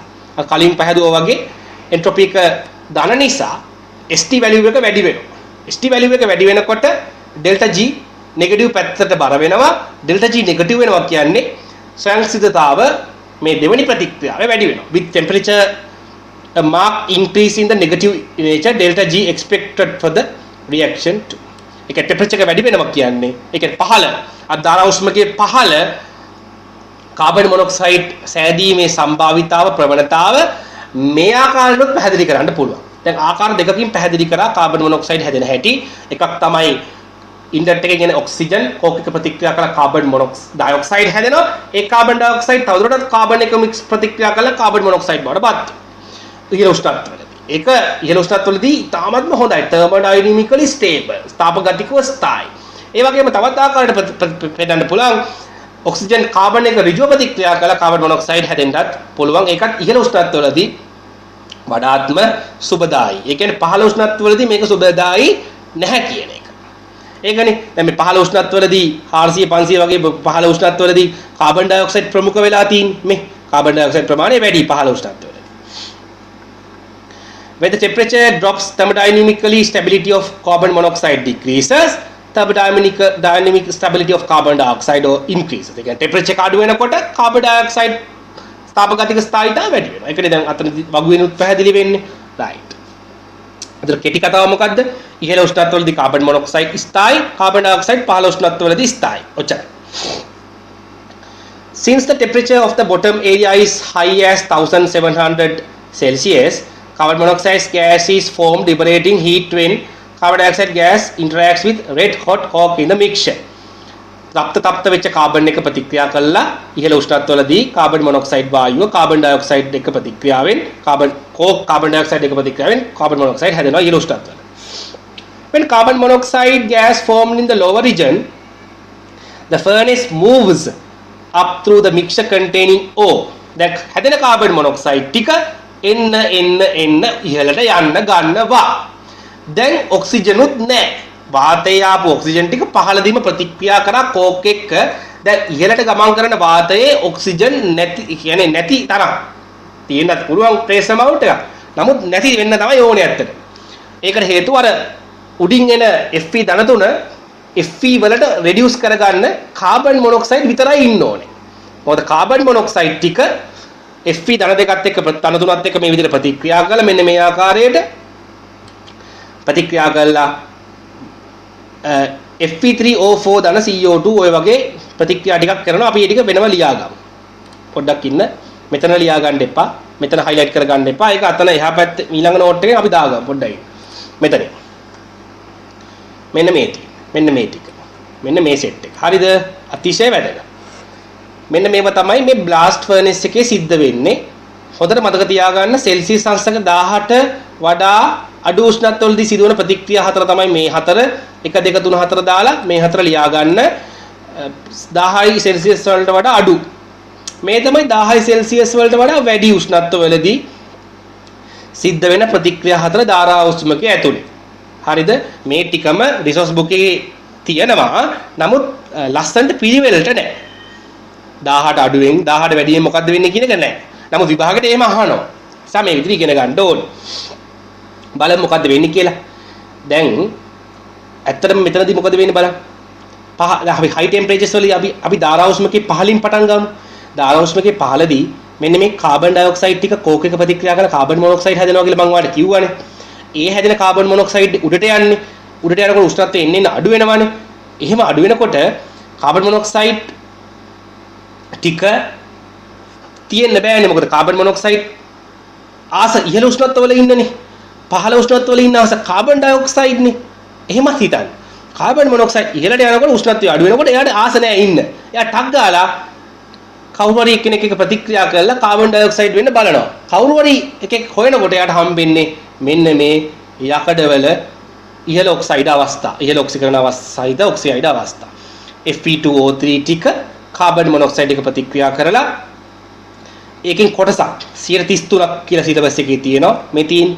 කලින් පහදුවා වගේ entropy එක ධන නිසා ST value එක වැඩි වෙනවා. ST value එක වැඩි වෙනකොට delta G negative පැත්තට බර වෙනවා. delta G negative වෙනවා කියන්නේ ස්වයංසිද්ධතාව මේ දෙවෙනි ප්‍රතික්‍රියාව වැඩි වෙනවා. with temperature a marked increase in the negative nature delta G expected for the reaction 2. ඒක ටෙම්පරේචර් එක වැඩි වෙනවා කියන්නේ ඒක පහළ අදාළ උෂ්ණකයේ පහළ කාබන් මොනොක්සයිඩ් සෑදීමේ සම්භාවිතාව ප්‍රවණතාව මේ ආකාරයට පැහැදිලි කරන්න පුළුවන්. දැන් ආකාර දෙකකින් පැහැදිලි කරා කාබන් මොනොක්සයිඩ් හැදෙන හැටි. එකක් තමයි ඉන්ලට් එකේ තියෙන ඔක්සිජන් කෝක් එක ප්‍රතික්‍රියා කරලා කාබන් ඩයොක්සයිඩ් හැදෙනවා. ඒ කාබන් ඩයොක්සයිඩ් තවදුරටත් කාබන් එක මික්ස් ප්‍රතික්‍රියා කරලා කාබන් මොනොක්සයිඩ් බවට පත් වෙනවා. ඉහළ උෂ්ණත්වවලදී. ඒක ඉහළ උෂ්ණත්වවලදී තාමත්ම හොඳයි. thermodynamically stable. ස්ථාපගතිකව ස්ථායි. ඒ වගේම තවත් ආකාරයකට පෙන්නන්න පුළුවන් ඔක්සිජන් කාබන් එක ඍජුව ප්‍රතික්‍රියා කරලා කාබන් මොනොක්සයිඩ් හැදෙන්නත් පුළුවන්. ඒකත් ඉහළ උෂ්ණත්වවලදී වඩාත්ම සුබදායි. ඒ කියන්නේ පහළ උෂ්ණත්වවලදී මේක සුබදායි නැහැ කියන එක. ඒකනේ දැන් මේ පහළ උෂ්ණත්වවලදී 400 500 වගේ පහළ උෂ්ණත්වවලදී කාබන් ඩයොක්සයිඩ් ප්‍රමුඛ වෙලා තියෙන්නේ. මේ කාබන් ඩයොක්සයිඩ් ප්‍රමාණය වැඩි පහළ උෂ්ණත්වවලදී. When the temperature drops, thermodynamically stability of carbon monoxide decreases. Thermodynamic stability of carbon dioxide increases. ඒ කියන්නේ temperature එක අඩු වෙනකොට carbon dioxide ස්ථාපගතික ස්ථායීතාව වැඩි වෙනවා. ඒකනේ දැන් අතනදී වගුවෙනුත් පැහැදිලි වෙන්නේ. right. අතන කෙටි කතාව මොකද්ද? ඉහළ උෂ්ණත්වවලදී carbon monoxide ස්ථායි, carbon dioxide පහළ උෂ්ණත්වවලදී ස්ථායි. ඔච්චරයි. Since the temperature of the bottom area is high as 1700 Celsius, carbon monoxide gas is formed liberating heat when carbon dioxide gas interacts with red hot coke in the mixture. තප්ත වෙච්ච carbon එක ප්‍රතික්‍රියා කළා ඉහළ උෂ්ණත්වවලදී carbon monoxide වායුව carbon dioxide එක ප්‍රතික්‍රියාවෙන් carbon dioxide එක ප්‍රතික්‍රියාවෙන් carbon monoxide හැදෙනවා ඉහළ උෂ්ණත්වවල. When carbon monoxide gas formed in the lower region, the furnace moves up through the mixture containing O. දැන් හැදෙන කාබන් මොනොක්සයිඩ් ටික එන්න ඉහළට යන්න ගන්නවා. දැන් ඔක්සිජන් උත් නැහැ. වාතයේ ආපු ඔක්සිජන් ටික පහළදීම ප්‍රතික්‍රියා කරා කෝක් එක්ක. දැන් ඉහළට ගමන් කරන වාතයේ ඔක්සිජන් නැති තරම් තියෙන්නත් පුළුවන් trace amount එකක්. නමුත් නැති වෙන්න තමයි ඕනේ ඇත්තට. ඒකට හේතුව අර උඩින් එන Fe ධන තුන Fe වලට reduce කරගන්න කාබන් මොනොක්සයිඩ් විතරයි ඉන්න ඕනේ. මොකද කාබන් මොනොක්සයිඩ් ටික Fe ධන දෙකත් එක්ක ධන තුනත් එක්ක මේ විදිහට ප්‍රතික්‍රියා කරලා මෙන්න මේ ආකාරයට ප්‍රතික්‍රියා කළා Fe3O4 ධන CO2 ඔය වගේ ප්‍රතික්‍රියා ටිකක් කරනවා. අපි මේ ටික වෙනම ලියා ගමු. පොඩ්ඩක් ඉන්න. මෙතන ලියා ගන්න එපා. මෙතන highlight කර ගන්න එපා. ඒක අතන එහා පැත්තේ ඊළඟ note එකෙන් අපි දාගමු පොඩ්ඩයි. මෙතන. මෙන්න මේ ටික. මෙන්න මේ සෙට් එක. හරිද? අතිශය වැදගත්. මෙන්න මේව තමයි මේ blast furnace එකේ සිද්ධ වෙන්නේ. හොඳට මතක තියාගන්න සෙල්සියස් අංශක 18 වඩා අඩු උෂ්ණත්වවලදී සිදුවන ප්‍රතික්‍රියා හතර තමයි මේ හතර. 1 2 3 4 දාලා මේ හතර ලියා ගන්න. 10 සෙල්සියස් වලට වඩා අඩු. මේ තමයි 10 සෙල්සියස් වලට වඩා වැඩි උෂ්ණත්වවලදී සිද්ධ වෙන ප්‍රතික්‍රියා හතර ධාරා උෂ්ණකයේ ඇතුලේ. හරිද? මේ ටිකම රිසෝස් බුක් එකේ තියෙනවා. නමුත් ලස්සනට පිළිවෙලට නැහැ. 18 අඩුවෙන් 18 වැඩියෙන් මොකද්ද වෙන්නේ කියන එක නැහැ. නමුත් විභාගෙට එහෙම අහනවා. නිසා මේ විදිහට ඉගෙන ගන්න ඕනේ. බලමු මොකද්ද වෙන්නේ කියලා. දැන් ඇත්තටම මෙතනදී මොකද වෙන්නේ බලන්න. අපි high temperatures වලදී අපි ධාරා උෂ්ණකයේ පහලින් පටන් ගමු. ධාරා උෂ්ණකයේ පහලදී මෙන්න මේ කාබන් ඩයොක්සයිඩ් ටික කෝක් එක ප්‍රතික්‍රියා කරලා කාබන් මොනොක්සයිඩ් හැදෙනවා කියලා මම ඔයාලට කිව්වනේ. ඒ හැදෙන කාබන් මොනොක්සයිඩ් උඩට යන්නේ. උඩට යනකොට උෂ්ණත්වය එන්න අඩු වෙනවානේ. එහෙම අඩු වෙනකොට කාබන් මොනොක්සයිඩ් ටික තියෙන්න බෑනේ. මොකද කාබන් මොනොක්සයිඩ් ආස ඉහළ උෂ්ණත්වවල ඉන්නනේ. පහළ උෂ්ණත්වවල ඉන්න ආස කාබන් ඩයොක්සයිඩ් නේ. එහෙමත් හිතන්න. කාබන් මොනොක්සයිඩ් ඉහළට යනකොට උෂ්ණත්වය අඩු වෙනකොට එයාට ආස නෑ ඉන්න. එයා ටක් ගාලා කවුරු හරි එක්කෙනෙක් එක ප්‍රතික්‍රියා කරලා කාබන් ඩයොක්සයිඩ් වෙන්න බලනවා. කවුරු හරි එකෙක් හොයනකොට එයාට හම්බෙන්නේ මෙන්න මේ යකඩවල ඉහළ ඔක්සයිඩ් අවස්ථා. ඉහළ ඔක්සිකරණ අවස්ථායිද ඔක්සයිඩ් අවස්ථා. Fe2O3 ටික කාබන් මොනොක්සයිඩ් එක ප්‍රතික්‍රියා කරලා ඒකෙන් කොටසක් 133ක් කියලා සිලබස් එකේ තියෙනවා. මේ තියෙන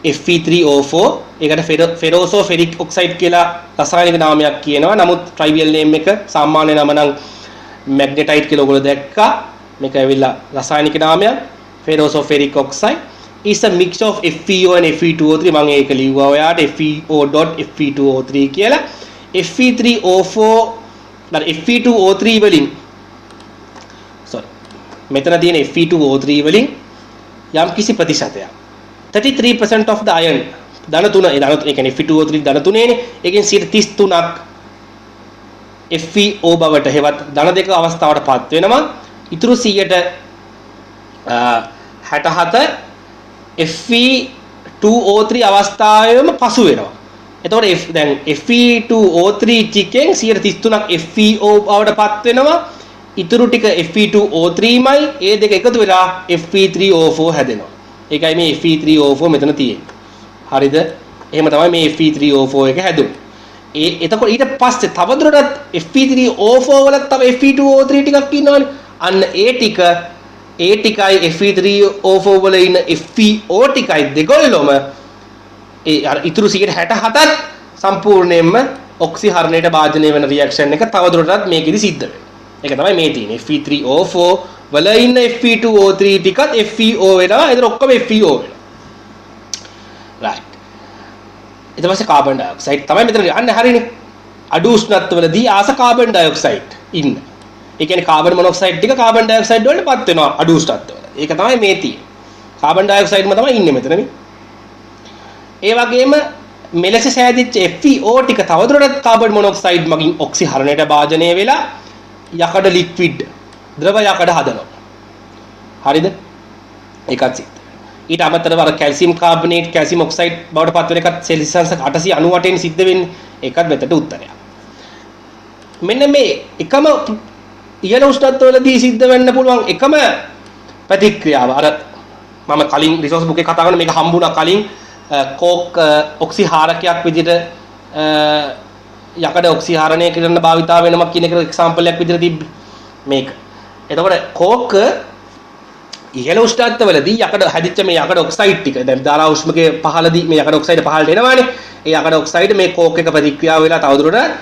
Fe3O4 ඒකට ෆෙරෝසෝෆෙරික් ඔක්සයිඩ් කියලා රසායනික නාමයක් කියනවා. නමුත් ට්‍රයිවියල් නේම් එක සාමාන්‍ය නම නම් මැග්නටයිට් කියලා ඔයගොල්ලෝ දැක්කා. මේක ඇවිල්ලා රසායනික නාමයක් ෆෙරෝසෝෆෙරික් oxide is a mixture of FeO and Fe2O3. මම ඒක ලිව්වා ඔයාට FeO.Fe2O3 කියලා. Fe2O3 වලින් මෙතන තියෙන Fe2O3 වලින් යම් කිසි ප්‍රතිශතයක් 33% of the iron ධන තුන ඒ කියන්නේ Fe2O3 ධන තුනේනේ. ඒකෙන් 33ක් FeO බවට හෙවත් ධන දෙක අවස්ථාවටපත් වෙනවා. ඉතුරු 67 Fe2O3 අවස්ථාවෙම පසු වෙනවා. එතකොට දැන් Fe2O3 ටිකෙන් 133ක් FeO බවටපත් වෙනවා. ඉතුරු ටික Fe2O3මයි ඒ දෙක එකතු වෙලා Fe3O4 හැදෙනවා. ඒකයි මේ Fe3O4 මෙතන තියෙන්නේ. හරිද? එහෙම තමයි මේ Fe3O4 එක හැදුනේ. එතකොට ඊට පස්සේ තවදුරටත් Fe3O4 වල තව Fe2O3 ටිකක් ඉන්නවනේ. අන්න ඒ ටිකයි Fe3O4 වල ඉන්න FeO ටිකයි දෙගොල්ලොම ඒ අර ඉතුරු 67ක් සම්පූර්ණයෙන්ම ඔක්සිහරණයට භාජනය වෙන රියැක්ෂන් එක තවදුරටත් මේකෙදි සිද්ධ වෙනවා. ඒක තමයි මේ තියෙන්නේ. Fe3O4 වල ඉන්න Fe2O3 ටිකත් FeO වෙනවා. ඒතර ඔක්කොම FeO වෙනවා. right. ඊට පස්සේ කාබන් ඩයොක්සයිඩ් තමයි මෙතන යන්නේ. හරිනේ. අඩු උෂ්ණත්වවලදී ආස කාබන් ඩයොක්සයිඩ් ඉන්න. ඒ කියන්නේ කාබන් මොනොක්සයිඩ් ටික කාබන් ඩයොක්සයිඩ් වලටපත් වෙනවා අඩු උෂ්ණත්වවල. ඒක තමයි මේ තියෙන්නේ. කාබන් ඩයොක්සයිඩ්ම තමයි ඉන්නේ මෙතනනේ. ඒ වගේම මෙලෙස සෑදිච්ච FeO ටික තවදුරටත් කාබන් මොනොක්සයිඩ් මගින් ඔක්සිහරණයට භාජනය වෙලා යකඩ ලික්විඩ් ද්‍රව යකඩ හදනවා. හරිද? ඒකත් සිද්ධ. ඊට අමතරව අර කැල්සියම් කාබනේට් කැල්සියම් ඔක්සයිඩ් බවට පත් වෙන එකත් සෙල්සියස් 898 න් සිද්ධ වෙන්නේ. ඒකත් මෙතට උත්තරයක්. මෙන්න මේ එකම ඉහළ උෂ්ණත්වවලදී සිද්ධ වෙන්න පුළුවන් එකම ප්‍රතික්‍රියාව අර මම කලින් රිසෝස් බුක් එකේ කතා කරන මේක හම්බුණා කලින් කෝක් ඔක්සිහාරකයක් විදිහට යකඩ ඔක්සිහාරණය කරන්න භාවිතා වෙනවා කියන එක එක්සැම්පල් එකක් විදිහට තිබ්බේ මේක. එතකොට කෝක් ඉහළ උෂ්ණත්වවලදී යකඩ හැදිච්ච මේ යකඩ ඔක්සයිඩ් ටික දැන් ධාරා උෂ්මකයේ පහළදී මේ යකඩ ඔක්සයිඩ් පහළට එනවානේ. ඒ යකඩ ඔක්සයිඩ් මේ කෝක් එක ප්‍රතික්‍රියාව වෙලා තවදුරටත්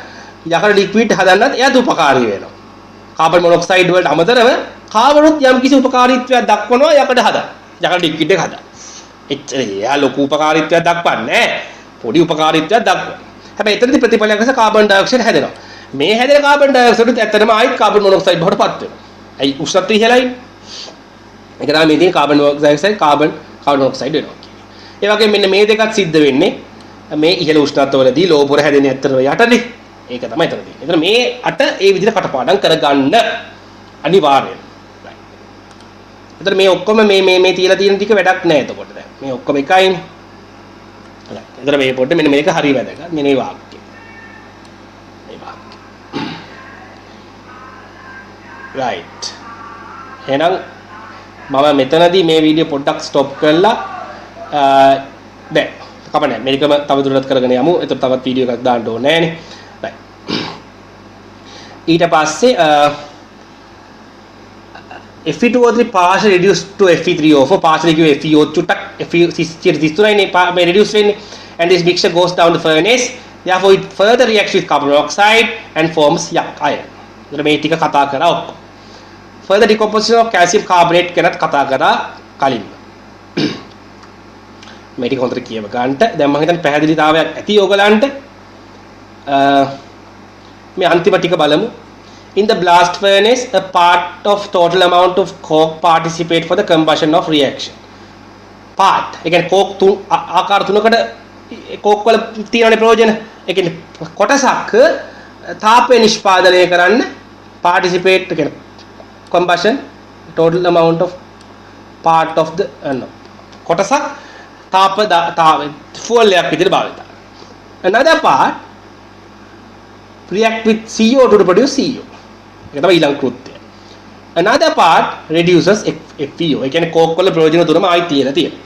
යකඩ ලික්විඩ් හදන්නත් එයාට උපකාරී වෙනවා. කාබන් මොනොක්සයිඩ් වලට අමතරව කාබනුත් යම් කිසි උපකාරීත්වයක් දක්වනවා යකඩ හදන්න. යකඩ ලික්විඩ් එක හදන්න. එච්චර එයා ලොකු උපකාරීත්වයක් දක්වන්නේ නැහැ. පොඩි උපකාරීත්වයක් දක්වනවා. හැබැයි එතනදී ප්‍රතිඵලයක් ලෙස කාබන් ඩයොක්සයිඩ් හැදෙනවා. මේ හැදෙන කාබන් ඩයොක්සයිඩ් ඇත්තටම ආයිත් කාබන් මොනොක්සයිඩ් බවට පත් වෙනවා. ඇයි උෂ්ණත්වය ඉහළයි. ඒක තමයි මේ තියෙන කාබන් ඩයොක්සයිඩ් කාබන් මොනොක්සයිඩ් වෙනවා කියන්නේ. ඒ වගේම මෙන්න මේ දෙකත් සිද්ධ වෙන්නේ මේ ඉහළ උෂ්ණත්වවලදී ලෝ පොර හැදෙන ඇත්තටම යටනේ. ඒක තමයි එතන තියෙන්නේ. එතන මේ අට ඒ විදිහට කටපාඩම් කරගන්න අනිවාර්යයෙන්. එතන මේ ඔක්කොම මේ තියලා තියෙන ටික වැඩක් නැහැ එතකොට දැන්. මේ ඔක්කොම එකයිනේ. හරි. එතන මේ පොඩ්ඩ මෙන්න මේක හරිය වැදගත්. මෙන්න මේ වාක්‍යය. මේ වාක්‍යය. right. එහෙනම් මම මෙතනදී මේ වීඩියෝ පොඩ්ඩක් ස්ටොප් කරලා දැන් කපන්නේ මේකම තවදුරටත් කරගෙන යමු. එතකොට තවත් වීඩියෝ එකක් දාන්න ඕනේ නෑනේ. right. ඊට පස්සේ Fe2O3 partially reduced to Fe3O4 partially give FeO චුට්ටක් Fe33 නේ reduce වෙන්නේ and this mixture goes down the furnace therefore it further reacts with carbon dioxide and forms yak iron. එතන මේ ටික කතා කරා ඔක්කොම. further decomposition of calcium carbonate ගැනත් කතා කරා කලින්. මේ ටික හොඳට කියව ගන්නට දැන් මම හිතන්නේ පැහැදිලිතාවයක් ඇති ඔයගලන්ට. මේ අන්තිම ටික බලමු. In the blast furnace, a part of total amount of coke participate for the combustion of reaction. Part. ඒ කියන්නේ coke ආකාර තුනකට coke වල තියෙන ප්‍රයෝජන. ඒ කියන්නේ කොටසක් තාපය නිෂ්පාදනය කරන්න participate කියන්නේ combustion total amount of part of the කොටසක් තාප fuel එකක් විදිහට භාවිතා. Another part react with CO2 to produce CO. ඒක තමයි ඊළඟ කෘත්‍යය. Another part reduces FeO. ඒ කියන්නේ කෝක් වල ප්‍රයෝජන තුනම ආයි තියලා තියෙනවා.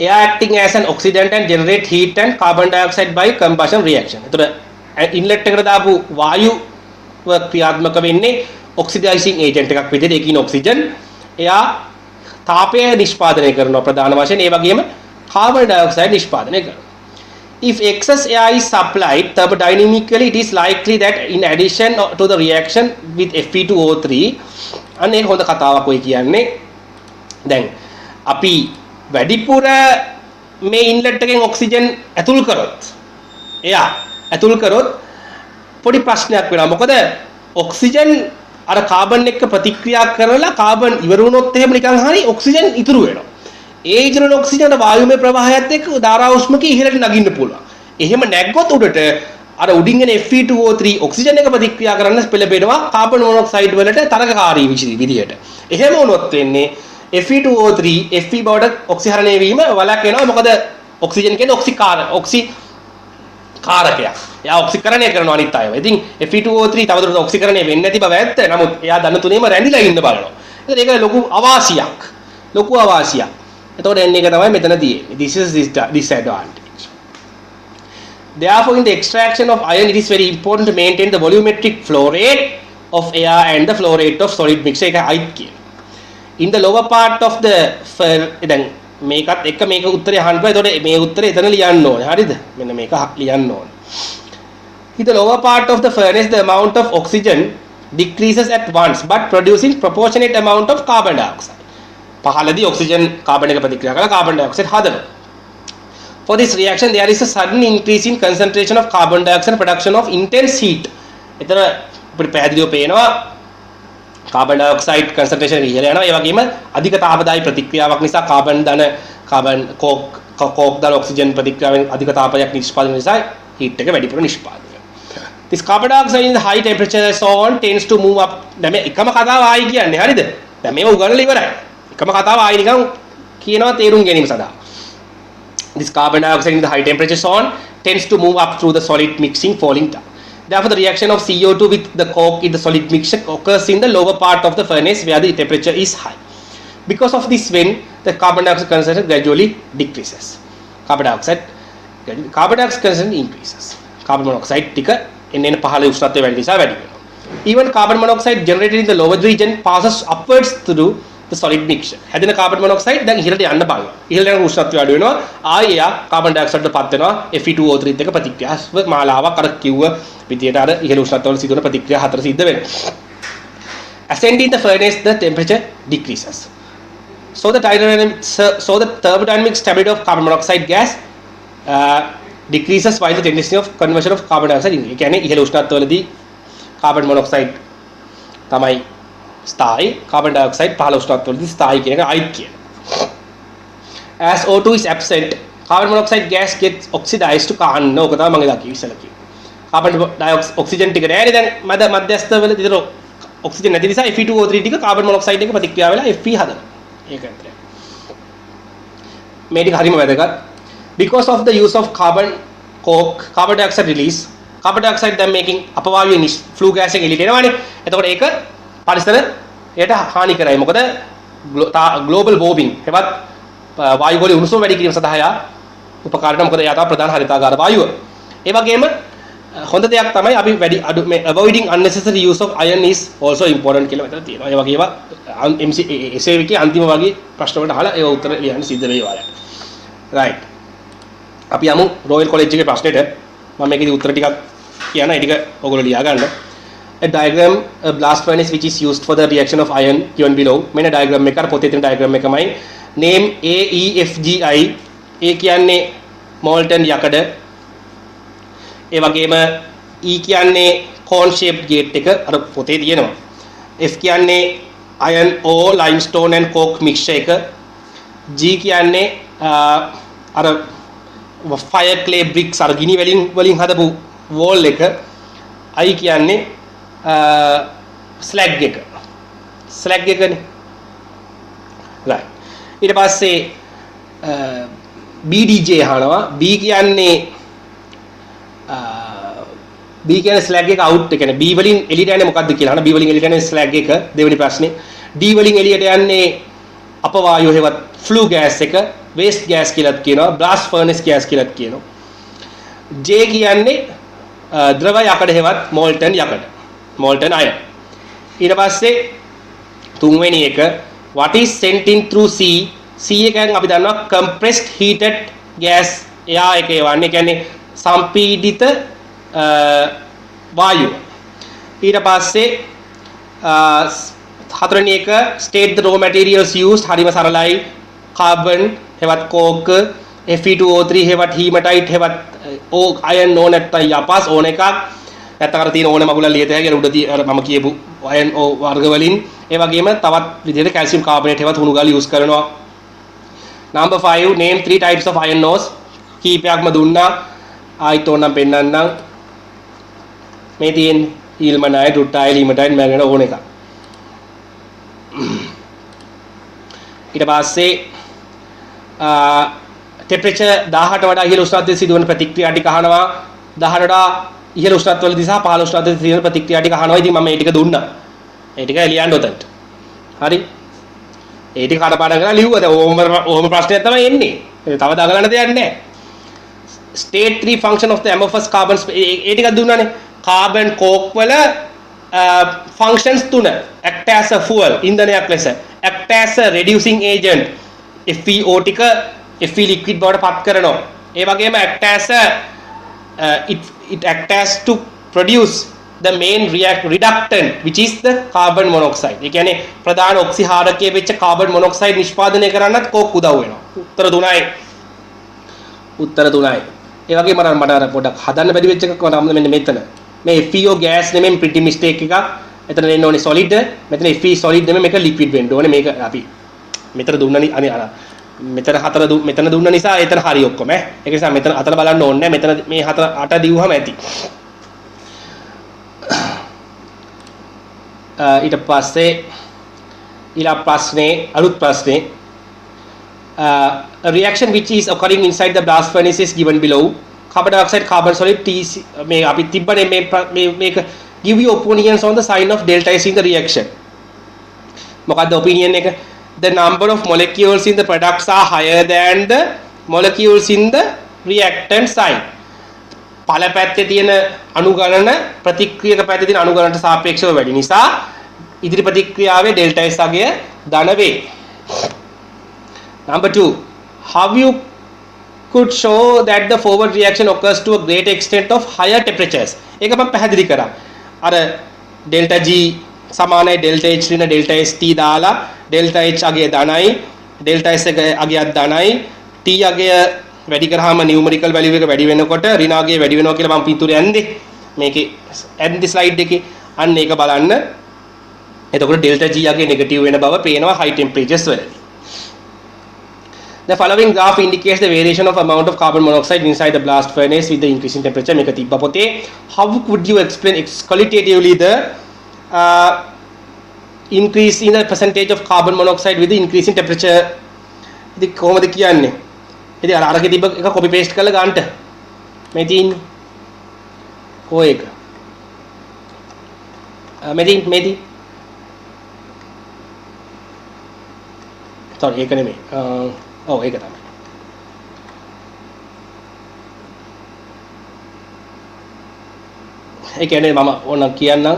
Air acting as an oxidant and generate heat and carbon dioxide by combustion reaction. ඒතර ඉන්ලට් එකට දාපු වායු ක්‍රියාත්මක වෙන්නේ ඔක්සිඩයිසිං ඒජන්ට් එකක් විදිහට. ඒකින ඔක්සිජන් එයා තාපය නිෂ්පාදනය කරනවා ප්‍රධාන වශයෙන්. ඒ වගේම කාබන් ඩයොක්සයිඩ් නිෂ්පාදනය කරනවා. If excess air is supplied thermodynamically, it is likely that in addition to the reaction with Fe2O3 අන්න ඒක හොඳ කතාවක් ඔය කියන්නේ. දැන් අපි වැඩිපුර මේ ඉන්ලට් එකෙන් ඔක්සිජන් ඇතුල් කරොත් පොඩි ප්‍රශ්නයක් වෙනවා. මොකද ඔක්සිජන් අර කාබන් එක්ක ප්‍රතික්‍රියා කරලා කාබන් ඉවර වුණොත් එහෙම නිකන් හරි ඔක්සිජන් ඉතුරු වෙනවා. ඒ ඉතුරු ඔක්සිජන් වායුමය ප්‍රවාහයත් එක්ක ධාරා උෂ්මකයේ ඉහළට නගින්න පුළුවන්. එහෙම නැග්ගොත් උඩට අර උඩින් එන Fe2O3 ඔක්සිජන් එක ප්‍රතික්‍රියා කරන්න පෙළඹෙනවා කාබන් මොනොක්සයිඩ් වලට තරඟකාරී විදිහට. එහෙම වුණොත් වෙන්නේ Fe2O3 Fe බවට ඔක්සිහරණය වීම වළක්වනවා. මොකද ඔක්සිජන් කියන්නේ ඔක්සිකාරකයක්. එයා ඔක්සිකරණය කරනවා අනිත් අයව. ඉතින් Fe2O3 තවදුරටත් ඔක්සිකරණය වෙන්නේ නැති බව ඇත්ත. නමුත් එයා දන්න තුනේම රැඳිලා ඉන්න බලනවා. ඒක ලොකු අවාසියක්. එතකොට එන්නේ එක තමයි මෙතන තියෙන්නේ. This is disadvantage. Therefore, in the extraction of iron, it is very important to maintain the volumetric flow rate of air and the flow rate of solid mixture. එක අයිත් කියන. In the lower part of the දැන් මේකත් එක මේක උත්තරේ අහන්න බෑ. එතකොට මේ උත්තරේ එතන ලියන්න ඕනේ. හරිද? මෙන්න මේක ලියන්න ඕනේ. In the lower part of the furnace, the amount of oxygen decreases at once, but producing proportionate amount of carbon dioxide. පහළදී ඔක්සිජන් කාබන් එක ප්‍රතික්‍රියා කරලා කාබන් ඩයොක්සයිඩ් හදනවා. For this reaction there is a sudden increase in concentration of carbon dioxide production of intense heat. එතන අපිට පැහැදිලිව පේනවා carbon dioxide concentration එක ඉහළ යනවා. ඒ වගේම අධික තාපදායී ප්‍රතික්‍රියාවක් නිසා කාබන් කෝක් දාන ඔක්සිජන් ප්‍රතික්‍රියාවෙන් අධික තාපයක් නිෂ්පාදනය නිසා heat එක වැඩිපුර නිෂ්පාදනය වෙනවා. This carbon dioxide in the high temperature so on tends to move up. දැන් මේ එකම කතාව ආයි කියන්නේ හරිද? දැන් මේව උගන්වලා ඉවරයි. එකම කතාව ආයි නිකන් කියනවා තේරුම් ගැනීම සඳහා. This carbon dioxide in the high temperature zone tends to move up through the solid mixing falling down. Therefore, the reaction of CO2 with the coke in the solid mixture occurs in the lower part of the furnace where the temperature is high. Because of this, when the carbon dioxide concentration gradually decreases, carbon dioxide concentration increases. Carbon monoxide tika එන්න පහළ උෂ්ණත්වය වැඩි නිසා වැඩි වෙනවා. Even carbon monoxide generated in the lower region passes upwards through the solid mixture. හැදෙන carbon monoxide දැන් ඉහළට යන්න බලනවා. ඉහළට යන උෂ්ණත්වය අඩු වෙනවා. ආයෙ එයා carbon dioxide වලට පත් වෙනවා. Fe2O3 එක ප්‍රතික්‍රියාව මාලාවක් අර කිව්ව විදියට අර ඉහළ උෂ්ණත්වවල සිදුවන ප්‍රතික්‍රියා හතර සිද්ධ වෙනවා. Ascending the furnace, the temperature decreases. So the thermodynamic stability of carbon monoxide gas decreases while the tendency of conversion of carbon dioxide increases. කියන්නේ ඉහළ උෂ්ණත්වවලදී carbon monoxide තමයි ස්ථායි, carbon dioxide පහළ උෂ්ණත්වවලදී ස්ථායි කියන එක අයිත් කියන. As O2 is absent, carbon monoxide gas gets oxidized to කාන්න. ඕක තමයි මම එදා ඉස්සෙල්ලා කිව්වේ. carbon dioxide oxygen ටික නෑනේ දැන් මධ්‍යස්ථවල දිතර oxygen නැති නිසා Fe2O3 ටික carbon monoxide එක ප්‍රතික්‍රියා වෙලා Fe හදනවා. ඒක ඇත්තට. මේ ටික හරිම වැදගත්. Because of the use of carbon dioxide release, carbon dioxide then making අපවායු flue gas එක එළියට එනවානේ. එතකොට ඒක පරිසරයට හානි කරයි. මොකද global warming එවත් වායු ගෝලීය උණුසුම වැඩි කිරීම සඳහා යා උපකාර වෙනවා. මොකද එයා තමයි ප්‍රධාන හරිතාගාර වායුව. ඒ වගේම හොඳ දෙයක් තමයි අපි වැඩි අඩු මේ avoiding unnecessary use of iron is also important කියලා මෙතන තියෙනවා. ඒ වගේම MC essay එකේ අන්තිම වගේ ප්‍රශ්න වලට අහලා ඒව උත්තර ලියන්න සිද්ධ වෙයි ඔයාලට. right. අපි යමු රොයල් කොලෙජ් එකේ ප්‍රශ්නෙට. මම මේකේදී උත්තර ටිකක් කියන්න. ඒ ටික ඔයගොල්ලෝ ලියා ගන්න. A diagram, a blast furnace which is used for the reaction of iron given below. මෙන්න diagram එක අර පොතේ තියෙන diagram එකමයි. name AEFGI. A කියන්නේ molten යකඩ. ඒ වගේම E කියන්නේ cone shaped gate එක අර පොතේ තියෙනවා. F කියන්නේ iron ore limestone and coke mixture එක. G කියන්නේ අර fire clay bricks අර ගිනි වලින් හදපු wall එක. I කියන්නේ slag එක. slag එකනේ. right. ඊට පස්සේ BDJ අහනවා. B කියන්නේ B කියන්නේ slag එක out ඒ කියන්නේ B වලින් එළියට යන්නේ මොකද්ද කියලා අහන. B වලින් එළියට යන්නේ slag එක දෙවෙනි ප්‍රශ්නේ. D වලින් එළියට යන්නේ අපවායු හේවත් flue gas එක, waste gas කියලාත් කියනවා, blast furnace gas කියලාත් කියනවා. J කියන්නේ ද්‍රව යකඩ හේවත් molten යකඩ, molten iron. ඊට පස්සේ තුන්වෙනි එක what is sent in through C. C එකෙන් අපි දන්නවා compressed heated gas එයා එක එවන්නේ කියන්නේ සම්පීඩිත වායුව. ඊට පස්සේ හතරවෙනි එක state the raw materials used. හරිම සරලයි. carbon හෙවත් coke, Fe2O3 හෙවත් hematite හෙවත් iron ඕන නැත්නම් යපස් ඕන එකක්. නැත්නම් අර තියෙන ඕන මගුලක් ලියත හැකි. උඩදී අර මම කියපු iron වර්ග වලින්. ඒ වගේම තවත් විදිහට calcium carbonate හෙවත් හුණු ගල් use කරනවා. number 5 name 3 types of iron ores. කීපයක්ම දුන්නා. ආයිත් ඕනම් පෙන්නන්නම්. මේ තියෙන්නේ ilmenite, rutile, hematite, manganese ඕන එක. ඊට පස්සේ temperature 18ට වඩා ඉහළ උෂ්ණත්වයේ සිදුවන ප්‍රතික්‍රියා ටික අහනවා. 18ට වඩා ඉහළ උෂ්ණත්වවලදී සහ පහළ උෂ්ණත්වයේ සිදුවන ප්‍රතික්‍රියා ටික අහනවා. ඉතින් මම මේ ටික දුන්නා. මේ ටික ලියන්න උතන්ට. හරි. ඒ ටික කඩපාඩම් කරලා ලිව්වා. දැන් ඕම ප්‍රශ්නයක් තමයි එන්නේ. තව දගලන්න දෙයක් නැහැ. state 3 function of the amorphous carbons ඒ ටිකක් දුන්නානේ. carbon coke වල functions තුන act as a fuel ඉන්ධනයක් ලෙස, act as a reducing agent FeO ටික Fe liquid බවට පත් කරනවා. ඒ වගේම act as a it act as to produce the main reductant which is the carbon monoxide. ඒ කියන්නේ ප්‍රධාන ඔක්සිහාරකයේ වෙච්ච carbon monoxide නිෂ්පාදනය කරන්නත් coke උදව් වෙනවා. උත්තර 3යි. ඒ වගේම මට අර පොඩක් හදන්න බැරි වෙච්ච එකක් වුණා මෙන්න මෙතන. මේ FeO gas නෙමෙයි pretty mistake එකක්. එතන එන්න ඕනේ solid. මෙතන Fe solid නෙමෙයි මේක liquid වෙන්න ඕනේ. මේක අපි මෙතන දුන්නනේ අනේ අර මෙතන දුන්න නිසා එතන හරි ඔක්කොම ඈ. ඒක නිසා මෙතන අතන බලන්න ඕනේ නැහැ. මෙතන මේ 4 8 දිව්වම ඇති. ඊට පස්සේ ඊළඟ ප්‍රශ්නේ අලුත් ප්‍රශ්නේ a reaction which is occurring inside the blast furnace is given below. carbon dioxide carbon solid TC මේ අපි තිබ්බනේ මේක give you opinions on the sign of delta S in the reaction. මොකද්ද opinion එක? The number of molecules in the products are higher than the molecules in the reactant side. ඵල පැත්තේ තියෙන අණු ගණන ප්‍රතික්‍රියක පැත්තේ තියෙන අණු ගණනට සාපේක්ෂව වැඩි නිසා ඉදිරි ප්‍රතික්‍රියාවේ delta S අගය ධන වේ. Number 2, how you could show that the forward reaction occurs to a great extent of higher temperatures. ඒක මම පැහැදිලි කරා. අර delta G සමානයි delta H ඍණ delta ST දාලා delta H අගය ධනයි delta S අගයත් ධනයි T අගය වැඩි කරාම numerical value එක වැඩි වෙනකොට ඍණ අගය වැඩි වෙනවා කියලා මම පිටුරේ ඇන්දේ. මේකේ ඇන්දි slide එකේ අන්න ඒක බලන්න. එතකොට delta G අගය negative වෙන බව පේනවා high temperatures වලදී. The following graph indicates the variation of amount of carbon monoxide inside the blast furnace with the increasing temperature. මේක තිබ්බ පොතේ. How could you explain qualitatively the increase in the percentage of carbon monoxide with the increasing temperature? ඉතින් කොහොමද කියන්නේ? ඉතින් අරගෙන තිබ්බ එක copy paste කරලා ගන්නට. මේ තියෙන්නේ. කොහේ එක? මෙදී sorry ඒක නෙමෙයි. ඔව් ඒක තමයි. ඒ කියන්නේ මම ඕනනම් කියන්නම්.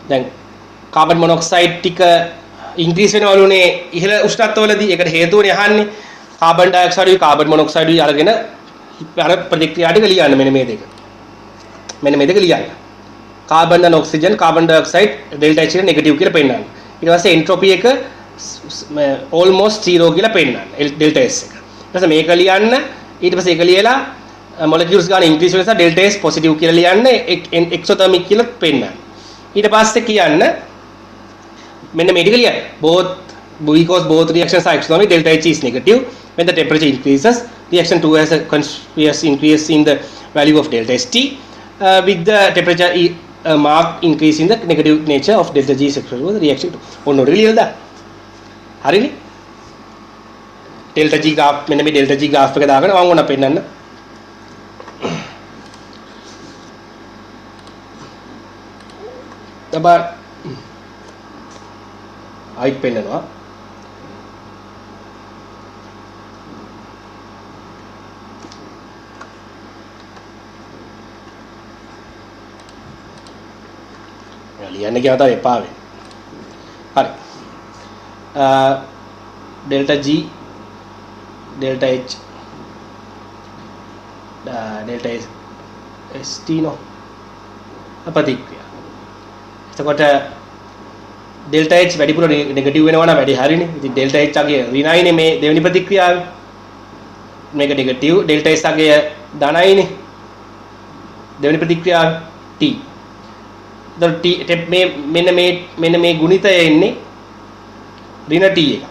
දැන් කාබන් මොනොක්සයිඩ් ටික ඉන්ක්‍රීස් වෙනවලුනේ ඉහළ උෂ්ණත්වවලදී. ඒකට හේතුවනේ අහන්නේ. කාබන් ඩයොක්සයිඩ් කාබන් මොනොක්සයිඩ් අරගෙන අර ප්‍රතික්‍රියා ටික ලියන්න මෙන්න මේ දෙක. මෙන්න මේ දෙක ලියන්න. Carbon and oxygen carbon dioxide delta H එක නෙගටිව් කියලා පෙන්නන්න. ඊට පස්සේ එන්ට්‍රොපි එක almost 0 කියලා පෙන්නන්න delta S එක. ඊට පස්සේ මේක ලියන්න ඊට පස්සේ ඒක ලියලා molecules ගන්න increase වෙන නිසා delta S positive කියලා ලියන්න exothermic කියලා පෙන්නන්න. ඊට පස්සේ කියන්න මෙන්න මේ ටික ලියන්න. Because both reactions are exothermic, delta H is negative. When the temperature increases, reaction 2 has a continuous increase in the value of delta ST with the temperature marked increase in the negative nature of delta G is expected with the reaction 2. ඔන්න ඔය ලියලා හරිනේ delta G graph මෙන්න මේ delta G graph එක දාගෙන මම ඕන පෙන්නන්න තබා ආයිත් පෙන්නනවා ලියන්න කියලා තමයි එපා වෙන්නේ හරි delta G delta H delta ST no අපතික්‍රියා. එතකොට delta H වැඩිපුර නෙගටිව් වෙනවා නම් වැඩි හරිනේ. ඉතින් delta H අගය ඍණයිනේ මේ දෙවෙනි ප්‍රතික්‍රියාවේ. මේක නෙගටිව් delta S අගය ධනයිනේ. දෙවෙනි ප්‍රතික්‍රියාවේ T. එතකොට මෙන්න මේ ගුණිතය එන්නේ ඍණ T එක.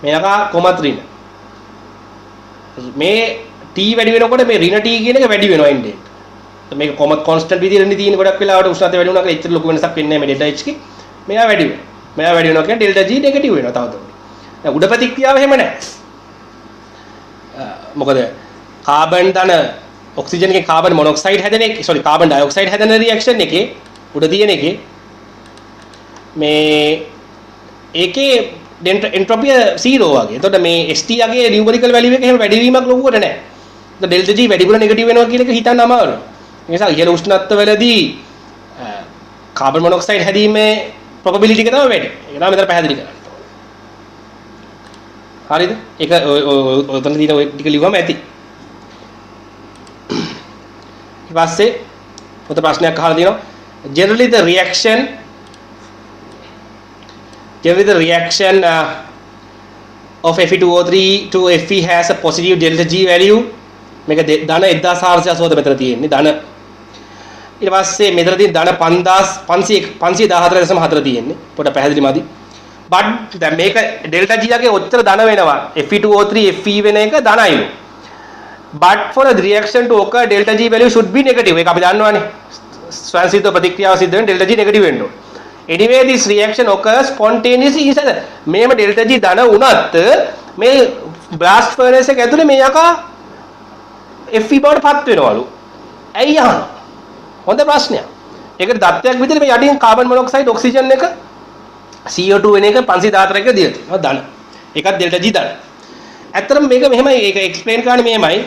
මේක කොමත් ඍණ. මේ T වැඩි වෙනකොට මේ ඍණ T කියන එක වැඩි වෙනවා එන්නේ. මේක කොමත් කොන්ස්ටන්ට් විදිහටනේ තියෙන්නේ ගොඩක් වෙලාවට උෂ්ණත්වය වැඩි වුණා කියලා එච්චර ලොකු වෙනසක් වෙන්නේ නැහැ මේ delta H කේ. මෙයා වැඩි වෙනවා. මෙයා වැඩි වෙනවා කියන්නේ delta G නෙගටිව් වෙනවා තව තවත්. දැන් උඩ ප්‍රතික්‍රියාව එහෙම නැහැ. මොකද කාබන් ධන ඔක්සිජන් එකේ කාබන් මොනොක්සයිඩ් හැදෙන එක කාබන් ඩයොක්සයිඩ් හැදෙන රියැක්ෂන් එකේ උඩ තියෙන එකේ මේ ඒකේ එන්ට්‍රොපිය 0 වගේ. එතකොට මේ ST යගේ නියුමරිකල් වැලියු එක එහෙම වැඩිවීමක් ලොකුවට නැහැ. එතකොට ඩෙල්ටා G වැඩිපුර නෙගටිව් වෙනවා කියන එක හිතන්න අමාරුයි. ඒ නිසා ඉහළ උෂ්ණත්වවලදී කාබන් මොනොක්සයිඩ් හැදීමේ probability එක තමයි වැඩි. ඒක තමයි මෙතන පැහැදිලි කරන්නේ. හරිද? ඒක ඔතන තියෙන ඔය ටික ලිව්වම ඇති. ඊට පස්සේ පොත ප්‍රශ්නයක් අහලා තියෙනවා. Generally the reaction of Fe2O3 to Fe has a positive delta G value. මේක ධන 1480 මෙතන තියෙන්නේ ධන. ඊට පස්සේ මෙතන තියෙන ධන 514.4 තියෙන්නේ. පොඩ පැහැදිලි මදි. but දැන් මේක delta G යගේ ඔච්චර ධන වෙනවා. Fe2O3 Fe වෙන එක ධනයිලු. but for a reaction to occur delta G value should be negative. ඒක අපි දන්නවනේ. ස්වයංසිද්ධ ප්‍රතික්‍රියාව සිද්ධ වෙන delta G negative වෙන්න ඕනේ. Anyway, this reaction occurs spontaneously inside. මේම delta G ධන වුණත් මේ blast furnace එක ඇතුලේ මේ යකා Fe බවට පත් වෙනවලු. ඇයි අහනවා? හොඳ ප්‍රශ්නයක්. ඒකට දත්තයක් විදිහට මේ යටින් කාබන් මොනොක්සයිඩ් ඔක්සිජන් එක CO2 වෙන එක 514 එක දීලා තියෙනවා ධන. ඒකත් ඩෙල්ටා G ධන. ඇත්තටම මේක මෙහෙමයි ඒක එක්ස්ප්ලেইন කරන්නේ මෙහෙමයි.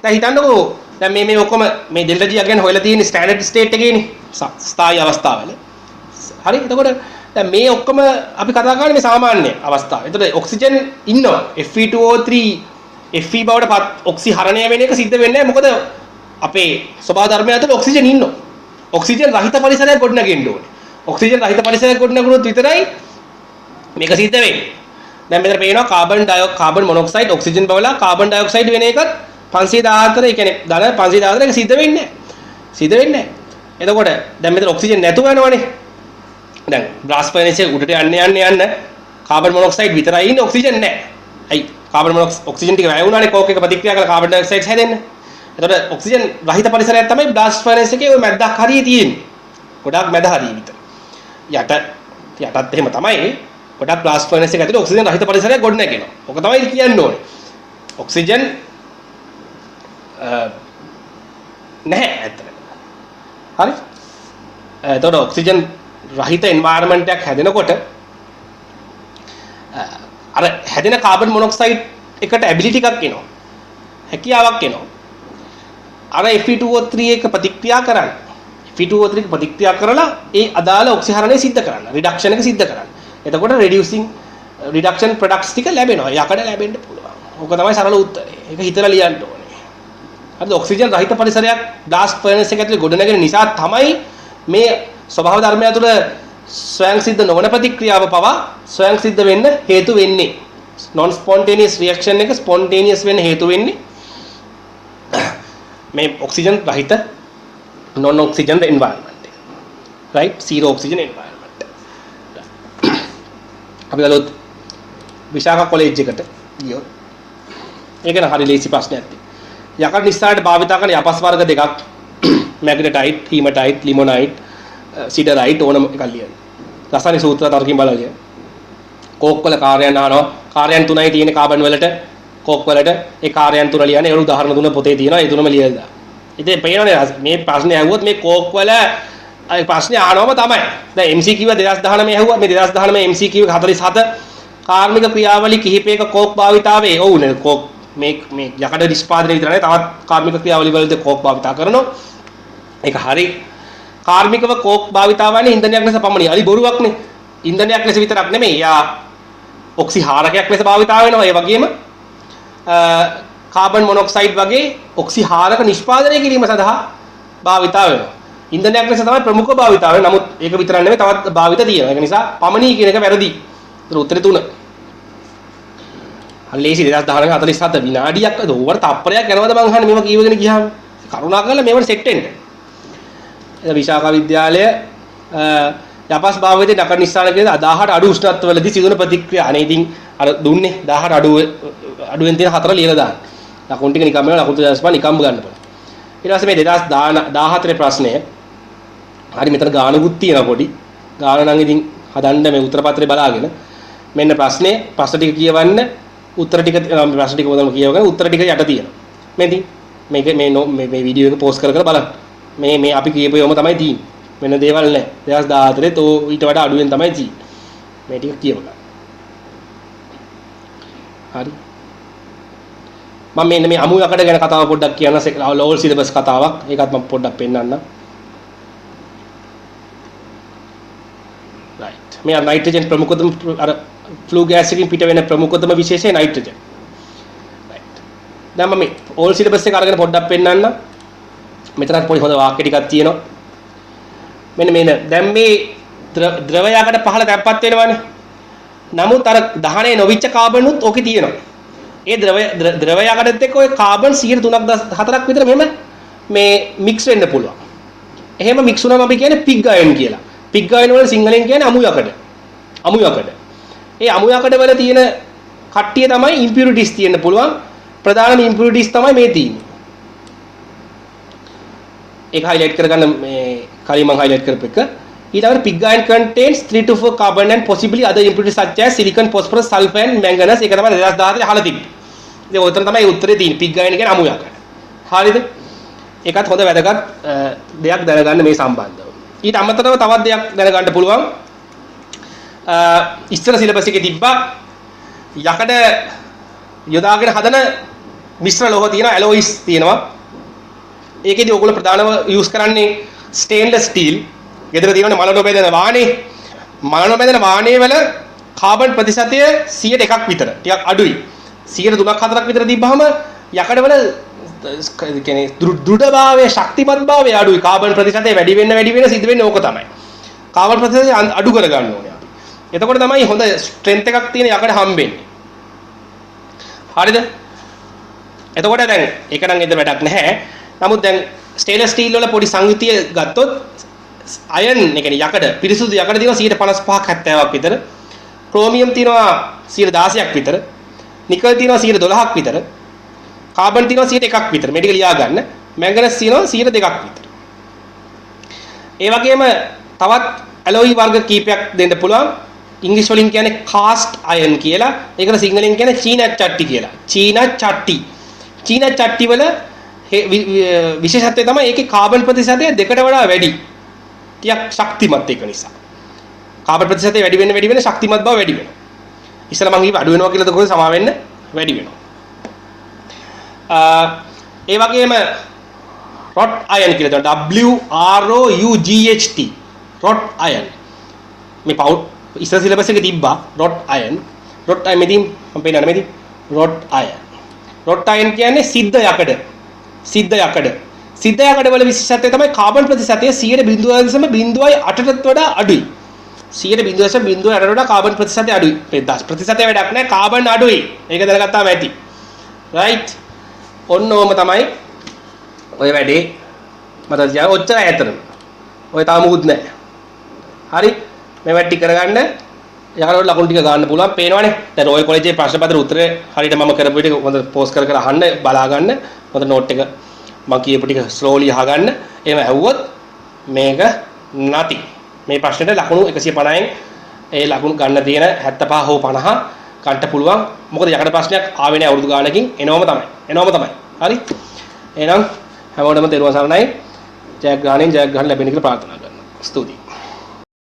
දැන් හිතන්නකෝ දැන් මේ ඔක්කොම මේ ඩෙල්ටා G again හොයලා තියෙන ස්ටෑන්ඩඩ් ස්ටේට් එකේනේ. ස්ථායි අවස්ථාවල. හරි. එතකොට දැන් මේ ඔක්කොම අපි කතා කරන්නේ මේ සාමාන්‍ය අවස්ථාව. එතකොට ඔක්සිජන් ඉන්නවා. Fe2O3 Fe බවට පත් ඔක්සිහරණය වෙන එක සිද්ධ වෙන්නේ නැහැ. මොකද අපේ ස්වභාව ධර්මය ඇතුළේ ඔක්සිජන් ඉන්නවා. ඔක්සිජන් රහිත පරිසරයක් ගොඩනගෙන්න ඕනේ. ඔක්සිජන් රහිත පරිසරයක් ගොඩනගුණොත් විතරයි මේක සිද්ධ වෙන්නේ. දැන් මෙතන පේනවා කාබන් මොනොක්සයිඩ් ඔක්සිජන් බවලා කාබන් ඩයොක්සයිඩ් වෙන එකත් 514 ඒ කියන්නේ ධන 514 එක සිද්ධ වෙන්නේ නැහැ. සිද්ධ වෙන්නේ නැහැ. එතකොට දැන් මෙතන ඔක්සිජන් නැතුව යනවනේ. දැන් බ්ලාස්ට් ෆර්නස් එක උඩට යන්න කාබන් මොනොක්සයිඩ් විතරයි ඉන්නේ ඔක්සිජන් නැහැ. ඇයි? කාබන් මොනොක්සයිඩ් ඔක්සිජන් ටික වැය වුණානේ කෝක් එක ප්‍රතික්‍රියා කරලා කාබන් ඩයොක්සයිඩ් හැදෙන්න. එතකොට ඔක්සිජන් රහිත පරිසරයක් තමයි බ්ලාස්ට් ෆර්නස් එකේ ওই මැද්දක් හරියේ තියෙන්නේ. ගොඩක් මැද හරිය විතර. යටත් එහෙම තමයි. ගොඩක් බ්ලාස්ට් ෆර්නස් එක ඇතුලේ ඔක්සිජන් රහිත පරිසරයක් ගොඩ නැගෙනවා. ඔක තමයි කියන්න ඕනේ. ඔක්සිජන් නැහැ ඇත්තට. හරි? එතකොට ඔක්සිජන් රහිත එන්වයරන්මන්ට් එකක් හැදෙනකොට අර හැදෙන කාබන් මොනොක්සයිඩ් එකට ඇබිලිටි එකක් එනවා. හැකියාවක් එනවා. අර Fe2O3 එක ප්‍රතික්‍රියා කරන්න. Fe2O3 එක ප්‍රතික්‍රියා කරලා ඒ අදාළ ඔක්සිහරණය සිද්ධ කරන්න. රිඩක්ෂන් එක සිද්ධ කරන්න. එතකොට රිඩක්ෂන් ප්‍රොඩක්ට්ස් ටික ලැබෙනවා. යකඩ ලැබෙන්න පුළුවන්. ඕක තමයි සරල උත්තරේ. ඒක හිතලා ලියන්න ඕනේ. හරිද? ඔක්සිජන් රහිත පරිසරයක් බ්ලාස්ට් ෆර්නස් එක ඇතුලේ ගොඩනැගෙන නිසා තමයි මේ ස්වභාව ධර්මය තුළ ස්වයං සිද්ධ නොවන ප්‍රතික්‍රියාව පවා ස්වයං සිද්ධ වෙන්න හේතු වෙන්නේ. non spontaneous reaction එක spontaneous වෙන්න හේතු වෙන්නේ මේ ඔක්සිජන් රහිත non oxygen environment එක. right? zero oxygen environment. අපි ගලොත් විශාඛා කොලෙජ් එකට ගියොත් ඒක නම් හරි ලේසි ප්‍රශ්නයක් තියෙනවා. යකඩ නිස්සාරට භාවිත කරන යපස් වර්ග දෙකක් මැග්නටයිට්, හීමටයිට්, ලිමොනයිට්, සිඩරයිට් ඕනම එකක් ලියන්න. රසායනික සූත්‍ර තර්කයෙන් බලලා ලියන්න. කෝක් වල කාර්යයන් අහනවා. කාර්යයන් තුනයි තියෙන කාබන් වලට කෝක් වලට ඒ කාර්යයන් තුන ලියන්නේ. ඒ උදාහරණ තුන පොතේ තියෙනවා. ඒ තුනම ලියලා. ඉතින් පේනවනේ මේ ප්‍රශ්නේ ඇහුවොත් මේ කෝක් වල ප්‍රශ්නේ අහනවම තමයි. දැන් MCQ 2019 ඇහුවා. මේ 2019 MCQ 47 කාර්මික ක්‍රියාවලි කිහිපයක කෝක් භාවිතාවේ. ඔව් නේ කෝක් මේ යකඩ නිෂ්පාදනය විතර නෙවෙයි තවත් කාර්මික ක්‍රියාවලි වලදී කෝක් භාවිතා කරනවා. ඒක හරි. කාර්මිකව කෝක් භාවිතාවන්නේ ඉන්ධනයක් ලෙස පමණයි. අලි බොරුවක්නේ. ඉන්ධනයක් ලෙස විතරක් නෙමෙයි. යා ඔක්සිහාරකයක් ලෙස භාවිතා වෙනවා. ඒ වගේම කාබන් මොනොක්සයිඩ් වගේ ඔක්සිහාරක නිෂ්පාදනය කිරීම සඳහා භාවිතා වෙනවා. ඉන්ධනයක් ලෙස තමයි ප්‍රමුඛ භාවිතා වෙන්නේ. නමුත් ඒක විතරක් නෙමෙයි තවත් භාවිත තියෙනවා. ඒක නිසා පමණී කියන එක වැරදි. ඒතර උත්තරේ 3. හරිලේසි 2019 47 විනාඩියක් ඕවර තප්පරයක් යනවද මං අහන්නේ මේව කියවගෙන ගියාම. කරුණාකරලා මේවට සෙට් වෙන්න. එතන විශාඛා විද්‍යාලය යපස් භාවිතේ නකර නිස්සාරණ කියන 18 අඩු උෂ්ණත්වවලදී සිදුවන ප්‍රතික්‍රියා. අනේ ඉතින් අර දුන්නේ 18 අඩුවෙන් තියෙන 4 ලියලා දාන්න. ලකුණු ටික නිකම්ම වෙනවා. ලකුණු 2000 නිකම්ම ගන්න පුළුවන්. ඊට පස්සේ මේ 2014 ප්‍රශ්නය. හරි මෙතන ගානකුත් තියෙනවා පොඩි. ගාන නම් ඉතින් හදන්න මේ උත්තර පත්‍රය බලාගෙන මෙන්න ප්‍රශ්නේ ප්‍රශ්න ටික කියවන්න උත්තර ටික ප්‍රශ්න ටික මොනවද කියවගෙන උත්තර ටික යට තියෙනවා. මේ ඉතින් මේ වීඩියෝ එක පෝස්ට් කර බලන්න. මේ අපි කියපුවම තමයි තියෙන්නේ. වෙන දේවල් නැහැ. 2014 තෝ ඊට වඩා අඩුවෙන් තමයි තියෙන්නේ. මේ ටික කියවගන්න. හරි. මම මෙන්න මේ අමු යකඩ ගැන කතාව පොඩ්ඩක් කියන්න ලෝල් සිලබස් කතාවක්. ඒකත් මම පොඩ්ඩක් පෙන්නන්නම්. right. මේ නයිට්‍රජන් ප්‍රමුඛතම අර ෆ්ලූ ගෑස් එකකින් පිට වෙන ප්‍රමුඛතම විශේෂය නයිට්‍රජන්. right. දැන් මම ඕල් සිලබස් එක අරගෙන පොඩ්ඩක් පෙන්නන්නම්. මෙතනත් පොඩි හොඳ වාක්‍ය ටිකක් තියෙනවා. මෙන්න දැන් මේ ද්‍රව යකඩ පහළ තැම්පත් වෙනවානේ. නමුත් අර දහණය නොවිච්ච කාබනුත් ඕකේ තියෙනවා. ඒ ද්‍රව යකඩෙත් එක්ක ඔය කාබන් 3.4ක් විතර මෙහෙම මේ මික්ස් වෙන්න පුළුවන්. එහෙම මික්ස් වුණාම අපි කියන්නේ පිග් අයන් කියලා. පිග් අයන් වල සිංහලෙන් කියන්නේ අමු යකඩ. අමු යකඩ. ඒ අමු යකඩ වල තියෙන කට්ටිය තමයි ඉම්පියුරිටිස් තියෙන්න පුළුවන්. ප්‍රධානම ඉම්පියුරිටිස් තමයි මේ තියෙන්නේ. ඒක highlight කරගන්න මේ කලින් මම highlight කරපු එක. ඊළඟට pig iron contains 3 to 4 carbon and possibly other impurities such as silicon, phosphorus, sulfur and manganese. ඒක තමයි 2014 අහලා තිබ්බේ. ඉතින් ඔතන තමයි උත්තරේ තියෙන්නේ. pig iron කියන්නේ අමු යකඩ. හරිද? ඒකත් හොඳ වැදගත් දෙයක් දැනගන්න මේ සම්බන්ධව. ඊට අමතරව තවත් දෙයක් දැනගන්න පුළුවන්. ඉස්සර සිලබස් එකේ තිබ්බා යකඩ යොදාගෙන හදන මිශ්‍ර ලෝහ තියෙනවා, ඇලොයිස් තියෙනවා. ඒකෙදි ඔයගොල්ලෝ ප්‍රධානව යූස් කරන්නේ ස්ටේන්ලස් ස්ටීල්. ගෙදර තියෙන මල නොබැදෙන වාහනේ, මල නොබැදෙන වාහනේ වල කාබන් ප්‍රතිශතය 100ට 1ක් විතර. ටිකක් අඩුයි. 103ක් 4ක් විතර තිබ්බහම යකඩවල කියන්නේ දෘಢභාවය, ශක්තිමත්භාවය අඩුයි. කාබන් ප්‍රතිශතය වැඩි වෙන්න සිද්ධ වෙන්නේ ඕක තමයි. කාබන් ප්‍රතිශතය අඩු කර ගන්න ඕනේ අපි. එතකොට තමයි හොඳ ස්ට්‍රෙන්ත් එකක් තියෙන යකඩ හම්බෙන්නේ. හරිද? එතකොට දැන් ඒක නම් එද වැඩක් නැහැ. නමුත් දැන් ස්ටේන්ලස් ස්ටීල් වල පොඩි සංයුතිය ගත්තොත් අයන්, ඒ කියන්නේ යකඩ, පිරිසුදු යකඩ තියෙනවා 55ක් 70ක් විතර. ක්‍රෝමියම් තියෙනවා 16ක් විතර. නිකල් තියෙනවා 12ක් විතර. කාබන් තියෙනවා 101ක් විතර. මේ ටික ලියා ගන්න. මැංගනස් තියෙනවා 2ක් විතර. ඒ වගේම තවත් ඇලොයි වර්ග කීපයක් දෙන්න පුළුවන්. ඉංග්‍රීසි වලින් කියන්නේ කාස්ට් අයන් කියලා. ඒකට සිංහලෙන් කියන්නේ චීනා චට්ටි කියලා. චීනා චට්ටි. චීනා චට්ටි වල විශේෂත්වය තමයි ඒකේ කාබන් ප්‍රතිශතය 2කට වඩා වැඩි. ටිකක් ශක්තිමත් ඒක නිසා. කාබන් ප්‍රතිශතය වැඩි වෙන ශක්තිමත් බව වැඩි වෙනවා. ඉස්සර මම කිව්වා අඩු වෙනවා කියලාද කොහොමද සමා වෙන්න වැඩි වෙනවා. ඒ වගේම රොට් අයන් කියලා තියෙනවා. WROUGHT රොට් අයන්. මේ පවුඩ් ඉස්සර සිලබස් එකේ තිබ්බා රොට් අයන්. රොට් අයන් මෙදින් මම පෙන්නන්න මෙදින් රොට් අයන්. රොට් අයන් කියන්නේ සිද්ධ යකඩ. සිද්ධ යකඩ. සිද්ධ යකඩ වල විශේෂත්වය තමයි කාබන් ප්‍රතිශතය 0.08ට වඩා අඩුයි. 0.08ට වඩා කාබන් ප්‍රතිශතය අඩුයි. ප්‍රතිශතය වැඩක් නැහැ, කාබන් අඩුයි. ඒක දැනගත්තාම ඇති. right? ඔන්න ඕම තමයි ඔය වැඩේ මට තියා ඔච්චර ඇතරම. ඔය තාම මුකුත් නැහැ. හරි? මේ වැඩ කරගන්න යකඩවල ලකුණු ටික ගන්න පුළුවන්. පේනවනේ. දැන් ඔය කොලෙජේ ප්‍රශ්න පත්‍ර උත්තරේ හරියට මම කරපු ටික හොඳ පෝස්ට් කර අහන්න බලා ගන්න. හොඳ නෝට් එක මම කියපු ටික ස්ලෝලි අහගන්න. එහෙම ඇහුවොත් මේක නැති. මේ ප්‍රශ්නෙට ලකුණු 150න් ඒ ලකුණු ගන්න තියෙන 75 හෝ 50 ගන්න පුළුවන්. මොකද යකඩ ප්‍රශ්නයක් ආවේ නැහැ අවුරුදු ගානකින්. එනවම තමයි. හරි? එහෙනම් හැමෝටම තෙරුවන් සරණයි. ජයග්‍රහණයෙන් ජයග්‍රහණ ලැබෙන කියලා ප්‍රාර්ථනා කරනවා. ස්තුතියි.